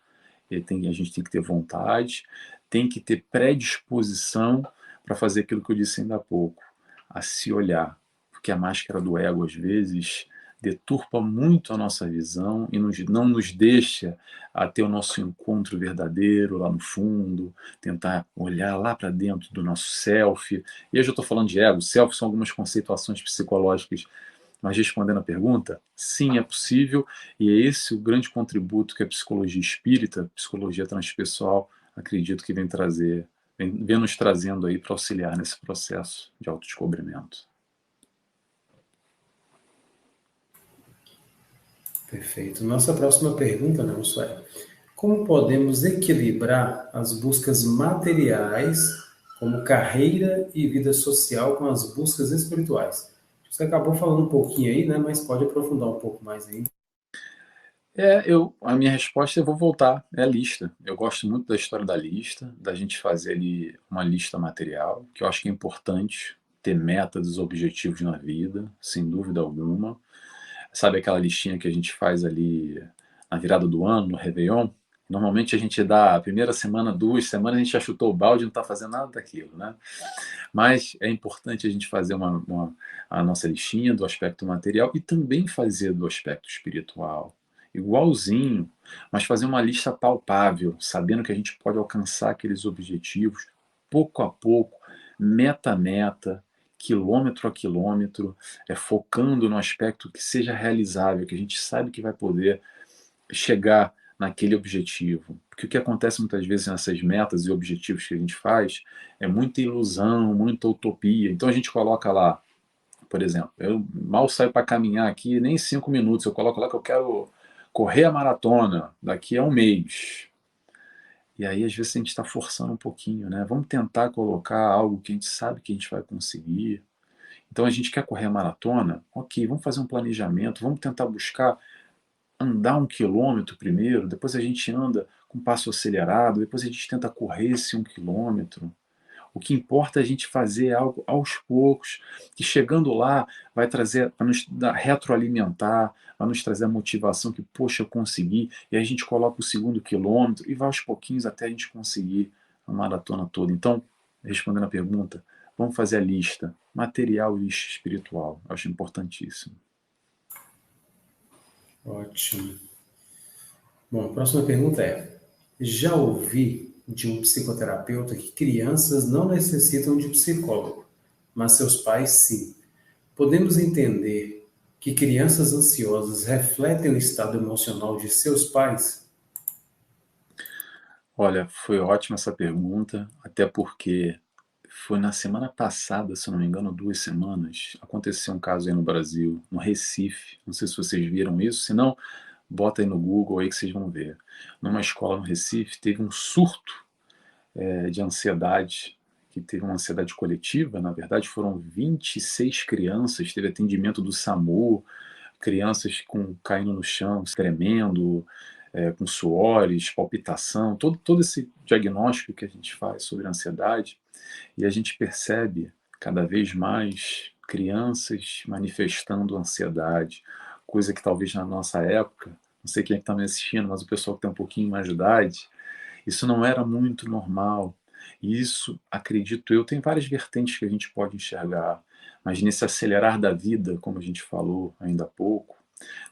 a gente tem que ter vontade, tem que ter predisposição para fazer aquilo que eu disse ainda há pouco, a se olhar, porque a máscara do ego às vezes deturpa muito a nossa visão e não nos deixa a ter o nosso encontro verdadeiro lá no fundo, tentar olhar lá para dentro do nosso self. E hoje eu estou falando de ego, self são algumas conceituações psicológicas Mas respondendo a pergunta, sim, é possível, e é esse o grande contributo que a psicologia espírita, a psicologia transpessoal, acredito que vem nos trazendo aí para auxiliar nesse processo de autodescobrimento. Perfeito. Nossa próxima pergunta, Nelson, é: como podemos equilibrar as buscas materiais, como carreira e vida social, com as buscas espirituais? Você acabou falando um pouquinho aí, né? Mas pode aprofundar um pouco mais ainda. A minha resposta eu vou voltar, é a lista. Eu gosto muito da história da lista, da gente fazer ali uma lista material, que eu acho que é importante ter metas e objetivos na vida, sem dúvida alguma. Sabe aquela listinha que a gente faz ali na virada do ano, no Réveillon? Normalmente a gente dá a primeira semana, 2 semanas, a gente já chutou o balde e não está fazendo nada daquilo, né? Mas é importante a gente fazer a nossa listinha do aspecto material e também fazer do aspecto espiritual. Igualzinho, mas fazer uma lista palpável, sabendo que a gente pode alcançar aqueles objetivos pouco a pouco, meta a meta, quilômetro a quilômetro, focando no aspecto que seja realizável, que a gente sabe que vai poder chegar naquele objetivo. Porque o que acontece muitas vezes nessas metas e objetivos que a gente faz é muita ilusão, muita utopia. Então a gente coloca lá, por exemplo, eu mal saio para caminhar aqui, nem 5 minutos, eu coloco lá que eu quero correr a maratona daqui a um mês. E aí, às vezes, a gente está forçando um pouquinho, né? Vamos tentar colocar algo que a gente sabe que a gente vai conseguir. Então, a gente quer correr a maratona? Ok, vamos fazer um planejamento, vamos tentar buscar andar 1 quilômetro primeiro, depois a gente anda com passo acelerado, depois a gente tenta correr esse 1 quilômetro. O que importa é a gente fazer algo aos poucos, que chegando lá vai trazer, vai nos retroalimentar, vai nos trazer a motivação que, poxa, eu consegui, e aí a gente coloca o segundo quilômetro e vai aos pouquinhos até a gente conseguir a maratona toda. Então, respondendo a pergunta, vamos fazer a lista, material e lista espiritual. Eu acho importantíssimo. Ótimo. Bom, a próxima pergunta é: já ouvi de um psicoterapeuta que crianças não necessitam de psicólogo, mas seus pais sim. Podemos entender que crianças ansiosas refletem o estado emocional de seus pais? Olha, foi ótima essa pergunta, até porque foi na semana passada, se eu não me engano, 2 semanas, aconteceu um caso aí no Brasil, no Recife, não sei se vocês viram isso, se não, bota aí no Google aí que vocês vão ver. Numa escola no Recife teve um surto de ansiedade, que teve uma ansiedade coletiva, na verdade foram 26 crianças, teve atendimento do SAMU, crianças caindo no chão, tremendo, com suores, palpitação, todo esse diagnóstico que a gente faz sobre ansiedade, e a gente percebe cada vez mais crianças manifestando ansiedade, coisa que talvez na nossa época, não sei quem é que está me assistindo, mas o pessoal que tem um pouquinho mais de idade, isso não era muito normal. E isso, acredito eu, tem várias vertentes que a gente pode enxergar, mas nesse acelerar da vida, como a gente falou ainda há pouco,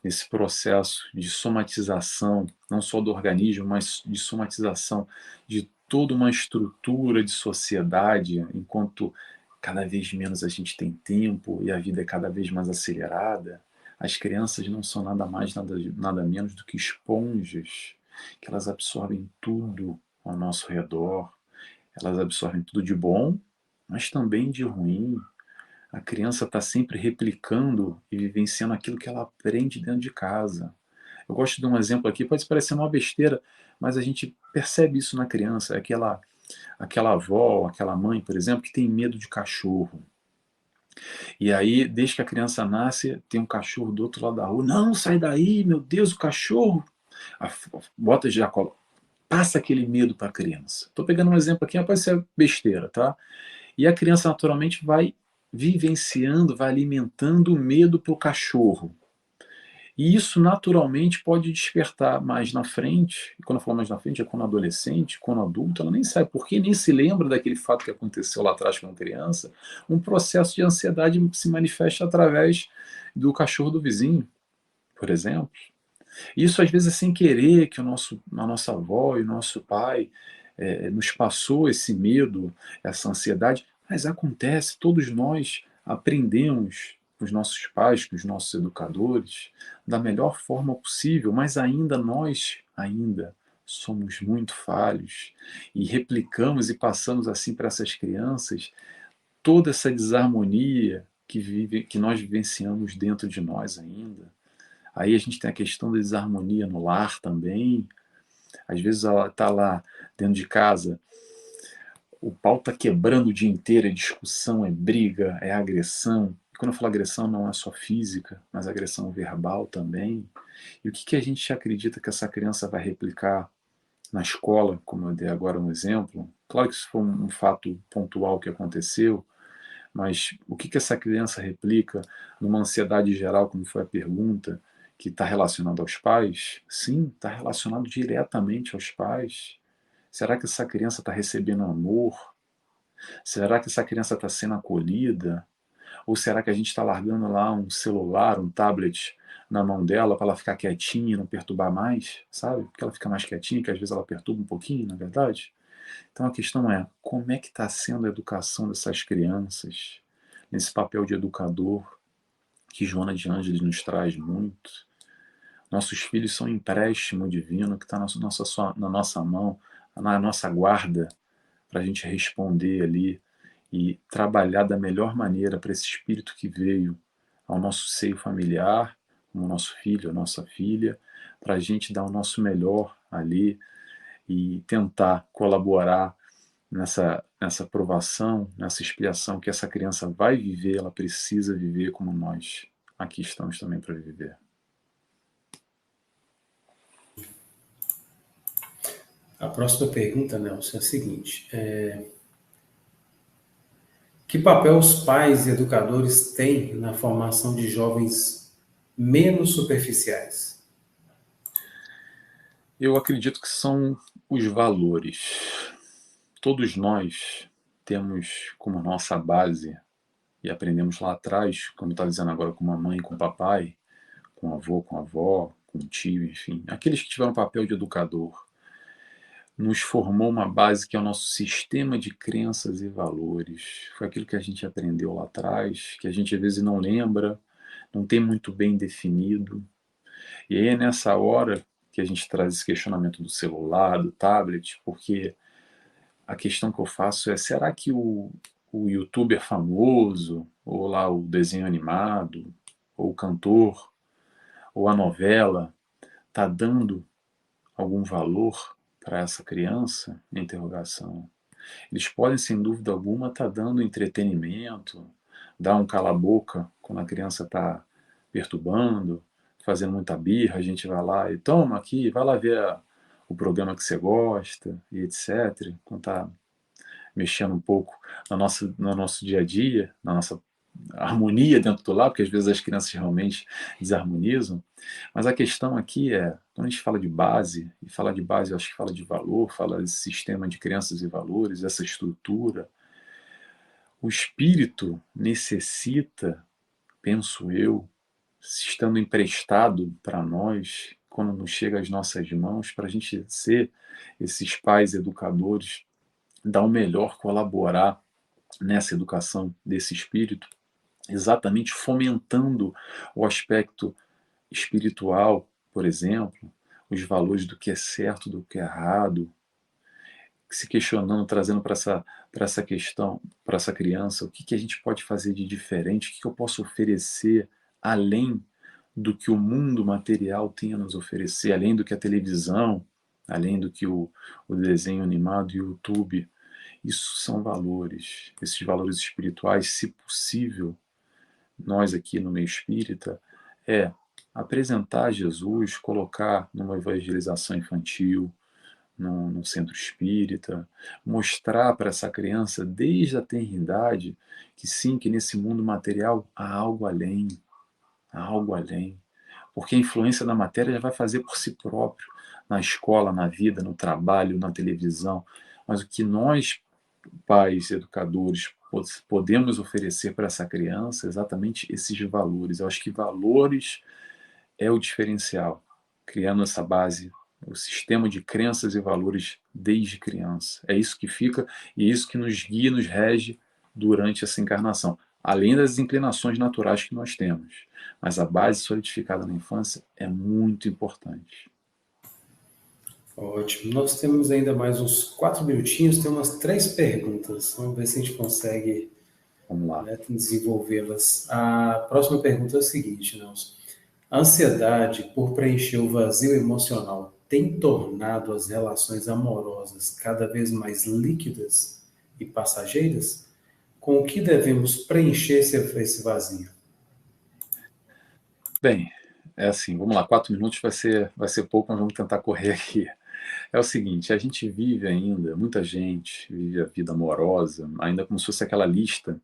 nesse processo de somatização, não só do organismo, mas de somatização de toda uma estrutura de sociedade, enquanto cada vez menos a gente tem tempo e a vida é cada vez mais acelerada, as crianças não são nada mais, nada menos do que esponjas, que elas absorvem tudo ao nosso redor, elas absorvem tudo de bom, mas também de ruim. A criança está sempre replicando e vivenciando aquilo que ela aprende dentro de casa. Eu gosto de dar um exemplo aqui, pode parecer uma besteira, mas a gente percebe isso na criança. É aquela avó, aquela mãe, por exemplo, que tem medo de cachorro. E aí, desde que a criança nasce, tem um cachorro do outro lado da rua. Não, sai daí, meu Deus, o cachorro. Bota já, passa aquele medo para a criança. Estou pegando um exemplo aqui, pode ser besteira, tá? E a criança naturalmente vai vivenciando, vai alimentando o medo para o cachorro. E isso naturalmente pode despertar mais na frente, e quando eu falo mais na frente, é quando adolescente, quando adulto, ela nem sabe por quê, nem se lembra daquele fato que aconteceu lá atrás com a criança, um processo de ansiedade se manifesta através do cachorro do vizinho, por exemplo. Isso às vezes é sem querer que a nossa avó e o nosso pai nos passou esse medo, essa ansiedade, mas acontece, todos nós aprendemos com os nossos pais, com os nossos educadores, da melhor forma possível, mas ainda somos muito falhos e replicamos e passamos assim para essas crianças toda essa desarmonia que nós vivenciamos dentro de nós ainda. Aí a gente tem a questão da desarmonia no lar também. Às vezes ela está lá dentro de casa, o pau está quebrando o dia inteiro, é discussão, é briga, é agressão. E quando eu falo agressão, não é só física, mas agressão verbal também. E o que a gente acredita que essa criança vai replicar na escola, como eu dei agora um exemplo? Claro que isso foi um fato pontual que aconteceu, mas o que essa criança replica numa ansiedade geral, como foi a pergunta, que está relacionado aos pais? Sim, está relacionado diretamente aos pais. Será que essa criança está recebendo amor? Será que essa criança está sendo acolhida? Ou será que a gente está largando lá um celular, um tablet na mão dela para ela ficar quietinha e não perturbar mais, sabe? Porque ela fica mais quietinha, que às vezes ela perturba um pouquinho, na verdade. Então a questão é, como é que está sendo a educação dessas crianças nesse papel de educador que Joana de Ângeles nos traz muito? Nossos filhos são um empréstimo divino que está na nossa mão, na nossa guarda, para a gente responder ali e trabalhar da melhor maneira para esse espírito que veio ao nosso seio familiar, como nosso filho, a nossa filha, para a gente dar o nosso melhor ali e tentar colaborar nessa provação, nessa expiação que essa criança vai viver, ela precisa viver como nós aqui estamos também para viver. A próxima pergunta, Nelson, é a seguinte: que papel os pais e educadores têm na formação de jovens menos superficiais? Eu acredito que são os valores. Todos nós temos como nossa base, e aprendemos lá atrás, como está dizendo agora, com a mãe, com o papai, com o avô, com a avó, com o tio, enfim, aqueles que tiveram papel de educador, nos formou uma base que é o nosso sistema de crenças e valores. Foi aquilo que a gente aprendeu lá atrás, que a gente às vezes não lembra, não tem muito bem definido. E aí é nessa hora que a gente traz esse questionamento do celular, do tablet, porque a questão que eu faço é, será que o youtuber famoso, ou lá o desenho animado, ou o cantor, ou a novela, está dando algum valor para essa criança? Interrogação. Eles podem, sem dúvida alguma, estar dando entretenimento, dar um cala-boca quando a criança está perturbando, fazendo muita birra, a gente vai lá e toma aqui, vai lá ver o programa que você gosta, e etc. Quando está mexendo um pouco no nosso dia a dia, na nossa harmonia dentro do lar, porque às vezes as crianças realmente desarmonizam. Mas a questão aqui é, quando a gente fala de base, e fala de base eu acho que fala de valor, fala de sistema de crenças e valores, essa estrutura, o espírito necessita, penso eu, estando emprestado para nós, quando nos chega às nossas mãos, para a gente ser esses pais educadores, dar o melhor, colaborar nessa educação desse espírito, exatamente fomentando o aspecto espiritual, por exemplo, os valores do que é certo, do que é errado, se questionando, trazendo para essa questão, para essa criança, o que a gente pode fazer de diferente, o que eu posso oferecer além do que o mundo material tem a nos oferecer, além do que a televisão, além do que o desenho animado e o YouTube. Isso são valores, esses valores espirituais, se possível, nós aqui no meio espírita, é apresentar Jesus, colocar numa evangelização infantil, num centro espírita, mostrar para essa criança desde a tenridade que sim, que nesse mundo material há algo além. Porque a influência da matéria já vai fazer por si próprio, na escola, na vida, no trabalho, na televisão. Mas o que nós, pais, educadores, podemos oferecer para essa criança é exatamente esses valores. Eu acho que valores é o diferencial, criando essa base, o sistema de crenças e valores desde criança. É isso que fica e é isso que nos guia, nos rege durante essa encarnação. além das inclinações naturais que nós temos. Mas a base solidificada na infância é muito importante. Ótimo. Nós temos ainda mais uns 4 minutinhos, tem umas 3 perguntas. Vamos ver se a gente consegue, Vamos lá. né, desenvolvê-las. A próxima pergunta é a seguinte, Nelson. A ansiedade por preencher o vazio emocional tem tornado as relações amorosas cada vez mais líquidas e passageiras? Com o que devemos preencher esse vazio? Bem, é assim, vamos lá, 4 minutos vai ser pouco, mas vamos tentar correr aqui. É o seguinte, a gente vive ainda, muita gente vive a vida amorosa, ainda como se fosse aquela lista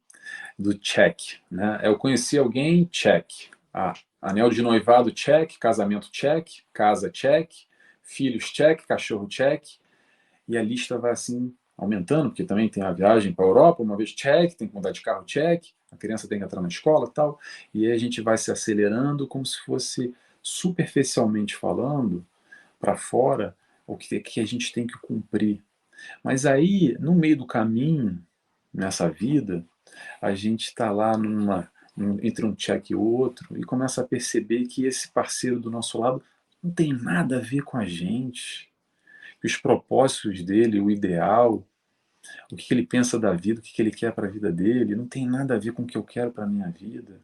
do check, né? Eu conheci alguém, check. Ah, anel de noivado, check. Casamento, check. Casa, check. Filhos, check. Cachorro, check. E a lista vai assim aumentando, porque também tem a viagem para a Europa, uma vez check, tem que mudar de carro, check. A criança tem que entrar na escola, tal. E aí a gente vai se acelerando como se fosse superficialmente falando para fora o que a gente tem que cumprir. Mas aí, no meio do caminho, nessa vida, a gente está lá entre um check e outro e começa a perceber que esse parceiro do nosso lado não tem nada a ver com a gente, que os propósitos dele, o ideal, o que ele pensa da vida, o que ele quer para a vida dele, não tem nada a ver com o que eu quero para a minha vida.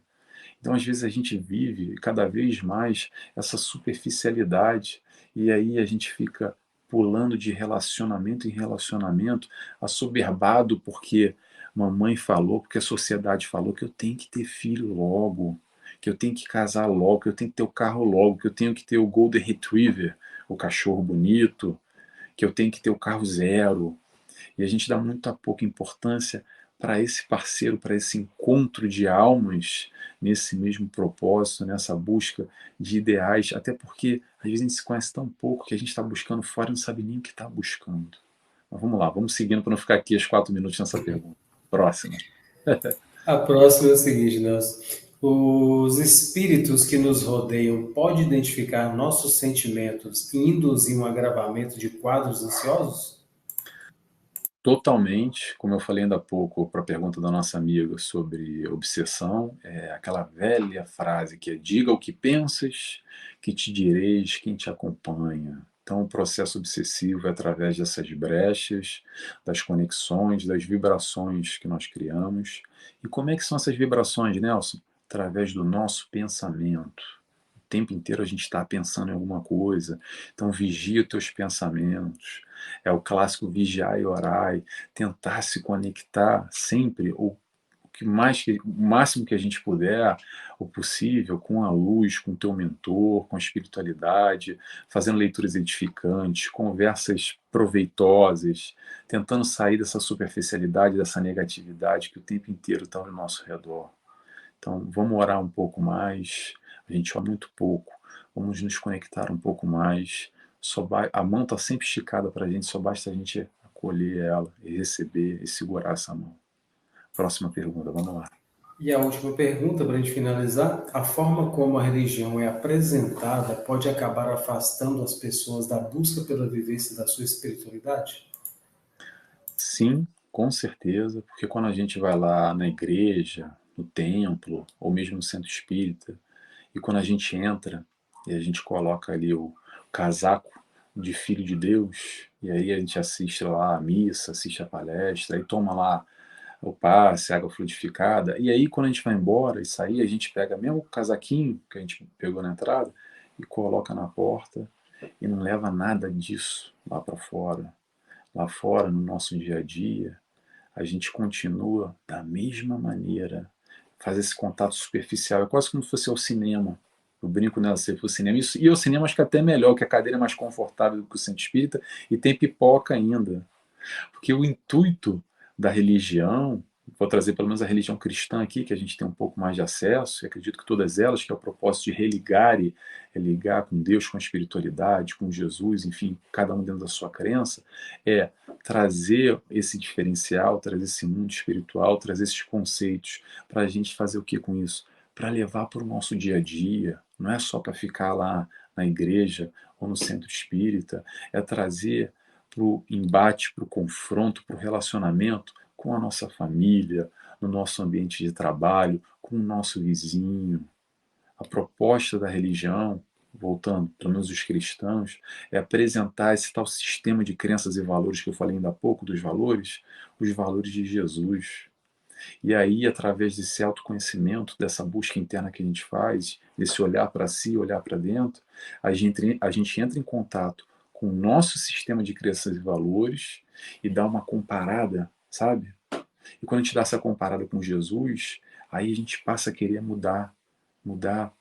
Então, às vezes, a gente vive cada vez mais essa superficialidade e aí a gente fica pulando de relacionamento em relacionamento, assoberbado porque mamãe falou, porque a sociedade falou que eu tenho que ter filho logo, que eu tenho que casar logo, que eu tenho que ter o carro logo, que eu tenho que ter o Golden Retriever, o cachorro bonito, que eu tenho que ter o carro zero. E a gente dá muita pouca importância para esse parceiro, para esse encontro de almas nesse mesmo propósito, nessa busca de ideais, até porque às vezes a gente se conhece tão pouco que a gente está buscando fora e não sabe nem o que está buscando. Mas vamos lá, vamos seguindo para não ficar aqui os 4 minutos nessa pergunta. Próxima. A próxima é o seguinte, Nelson. Os espíritos que nos rodeiam podem identificar nossos sentimentos e induzir um agravamento de quadros ansiosos? Totalmente, como eu falei ainda há pouco para a pergunta da nossa amiga sobre obsessão, é aquela velha frase que é diga o que pensas, que te direis quem te acompanha. Então, o processo obsessivo é através dessas brechas, das conexões, das vibrações que nós criamos. E como é que são essas vibrações, Nelson? Através do nosso pensamento. O tempo inteiro a gente está pensando em alguma coisa. Então, vigia os teus pensamentos. É o clássico vigiar e orar, tentar se conectar sempre, o máximo que a gente puder, o possível, com a luz, com o teu mentor, com a espiritualidade, fazendo leituras edificantes, conversas proveitosas, tentando sair dessa superficialidade, dessa negatividade que o tempo inteiro está ao nosso redor. Então, vamos orar um pouco mais. A gente ora muito pouco. Vamos nos conectar um pouco mais. A mão está sempre esticada para a gente, só basta a gente acolher ela e receber e segurar essa mão. Próxima pergunta, vamos lá. E a última pergunta, para a gente finalizar: a forma como a religião é apresentada pode acabar afastando as pessoas da busca pela vivência da sua espiritualidade? Sim, com certeza, porque quando a gente vai lá na igreja, no templo, ou mesmo no centro espírita, e quando a gente entra e a gente coloca ali o casaco de filho de Deus, e aí a gente assiste lá a missa, assiste a palestra, e toma lá o passe, a água fluidificada, e aí quando a gente vai embora e sair, a gente pega mesmo o casaquinho que a gente pegou na entrada e coloca na porta e não leva nada disso lá para fora. Lá fora, no nosso dia a dia, a gente continua da mesma maneira, faz esse contato superficial, é quase como se fosse ao cinema. Eu brinco nela, se for cinema. E o cinema acho que até é melhor, que a cadeira é mais confortável do que o centro espírita e tem pipoca ainda. Porque o intuito da religião, vou trazer pelo menos a religião cristã aqui, que a gente tem um pouco mais de acesso, e acredito que todas elas, que é o propósito de religar e religar com Deus, com a espiritualidade, com Jesus, enfim, cada um dentro da sua crença, é trazer esse diferencial, trazer esse mundo espiritual, trazer esses conceitos, para a gente fazer o que com isso? Para levar para o nosso dia a dia, não é só para ficar lá na igreja ou no centro espírita, é trazer para o embate, para o confronto, para o relacionamento com a nossa família, no nosso ambiente de trabalho, com o nosso vizinho. A proposta da religião, voltando, pelo menos os cristãos, é apresentar esse tal sistema de crenças e valores que eu falei ainda há pouco, dos valores, os valores de Jesus. E aí, através desse autoconhecimento, dessa busca interna que a gente faz, desse olhar para si, olhar para dentro, a gente entra em contato com o nosso sistema de crenças e valores e dá uma comparada, sabe? E quando a gente dá essa comparada com Jesus, aí a gente passa a querer mudar,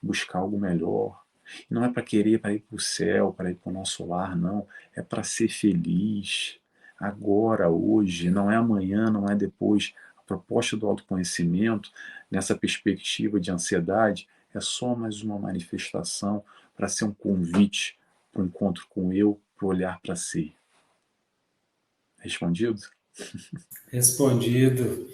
buscar algo melhor. E não é para querer para ir para o céu, para ir para o nosso lar, não. É para ser feliz. Agora, hoje, não é amanhã, não é depois. A proposta do autoconhecimento, nessa perspectiva de ansiedade, é só mais uma manifestação para ser um convite para o encontro com eu, para olhar para si. Respondido? Respondido.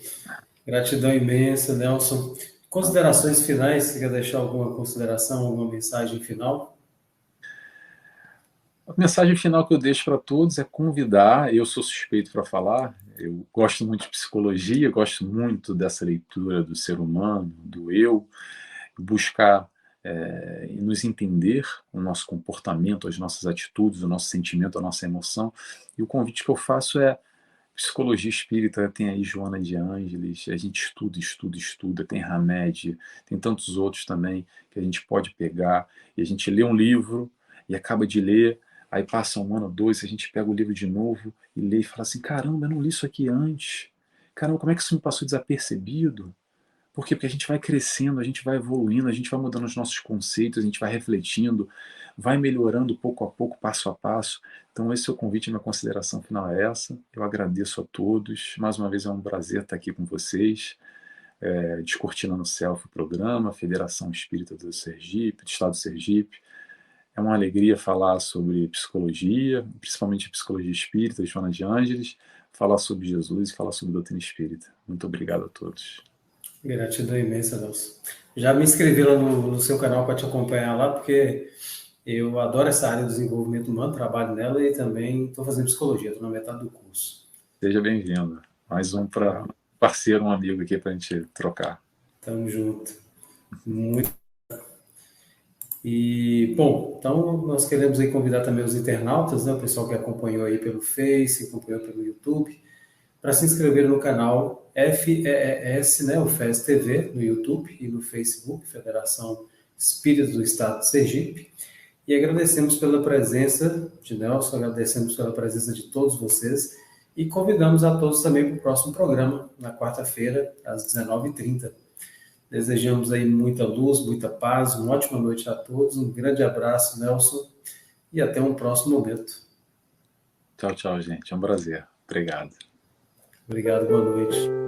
Gratidão imensa, Nelson. Considerações finais? Você quer deixar alguma consideração, alguma mensagem final? A mensagem final que eu deixo para todos é convidar. Eu sou suspeito para falar, eu gosto muito de psicologia, gosto muito dessa leitura do ser humano, do eu, buscar nos entender, o nosso comportamento, as nossas atitudes, o nosso sentimento, a nossa emoção. E o convite que eu faço é psicologia espírita, tem aí Joana de Ângeles, a gente estuda, estuda, estuda, tem Hamed, tem tantos outros também que a gente pode pegar, e a gente lê um livro e acaba de ler, aí passa um ano, dois, a gente pega o livro de novo e lê e fala assim, caramba, eu não li isso aqui antes, caramba, como é que isso me passou desapercebido? Por quê? Porque a gente vai crescendo, a gente vai evoluindo, a gente vai mudando os nossos conceitos, a gente vai refletindo, vai melhorando pouco a pouco, passo a passo. Então, esse é o convite, minha consideração final é essa. Eu agradeço a todos. Mais uma vez, é um prazer estar aqui com vocês. Descortinando o Selfie, o programa, Federação Espírita do Sergipe, do Estado do Sergipe. É uma alegria falar sobre psicologia, principalmente psicologia espírita, Joana de Ângeles, falar sobre Jesus e falar sobre doutrina espírita. Muito obrigado a todos. Gratidão imensa, Nelson. Já me inscrevi lá no seu canal para te acompanhar lá, porque eu adoro essa área do desenvolvimento humano, trabalho nela e também estou fazendo psicologia, estou na metade do curso. Seja bem-vindo. Mais um para parceiro, um amigo aqui para a gente trocar. Tamo junto. Muito. E, bom, então nós queremos aí convidar também os internautas, né, o pessoal que acompanhou aí pelo Face, acompanhou pelo YouTube, para se inscrever no canal FES, né, o FES TV, no YouTube e no Facebook, Federação Espírita do Estado de Sergipe. E agradecemos pela presença de Nelson, agradecemos pela presença de todos vocês e convidamos a todos também para o próximo programa, na quarta-feira, às 19h30. Desejamos aí muita luz, muita paz, uma ótima noite a todos, um grande abraço, Nelson, e até um próximo momento. Tchau, tchau, gente. É um prazer. Obrigado. Obrigado, boa noite.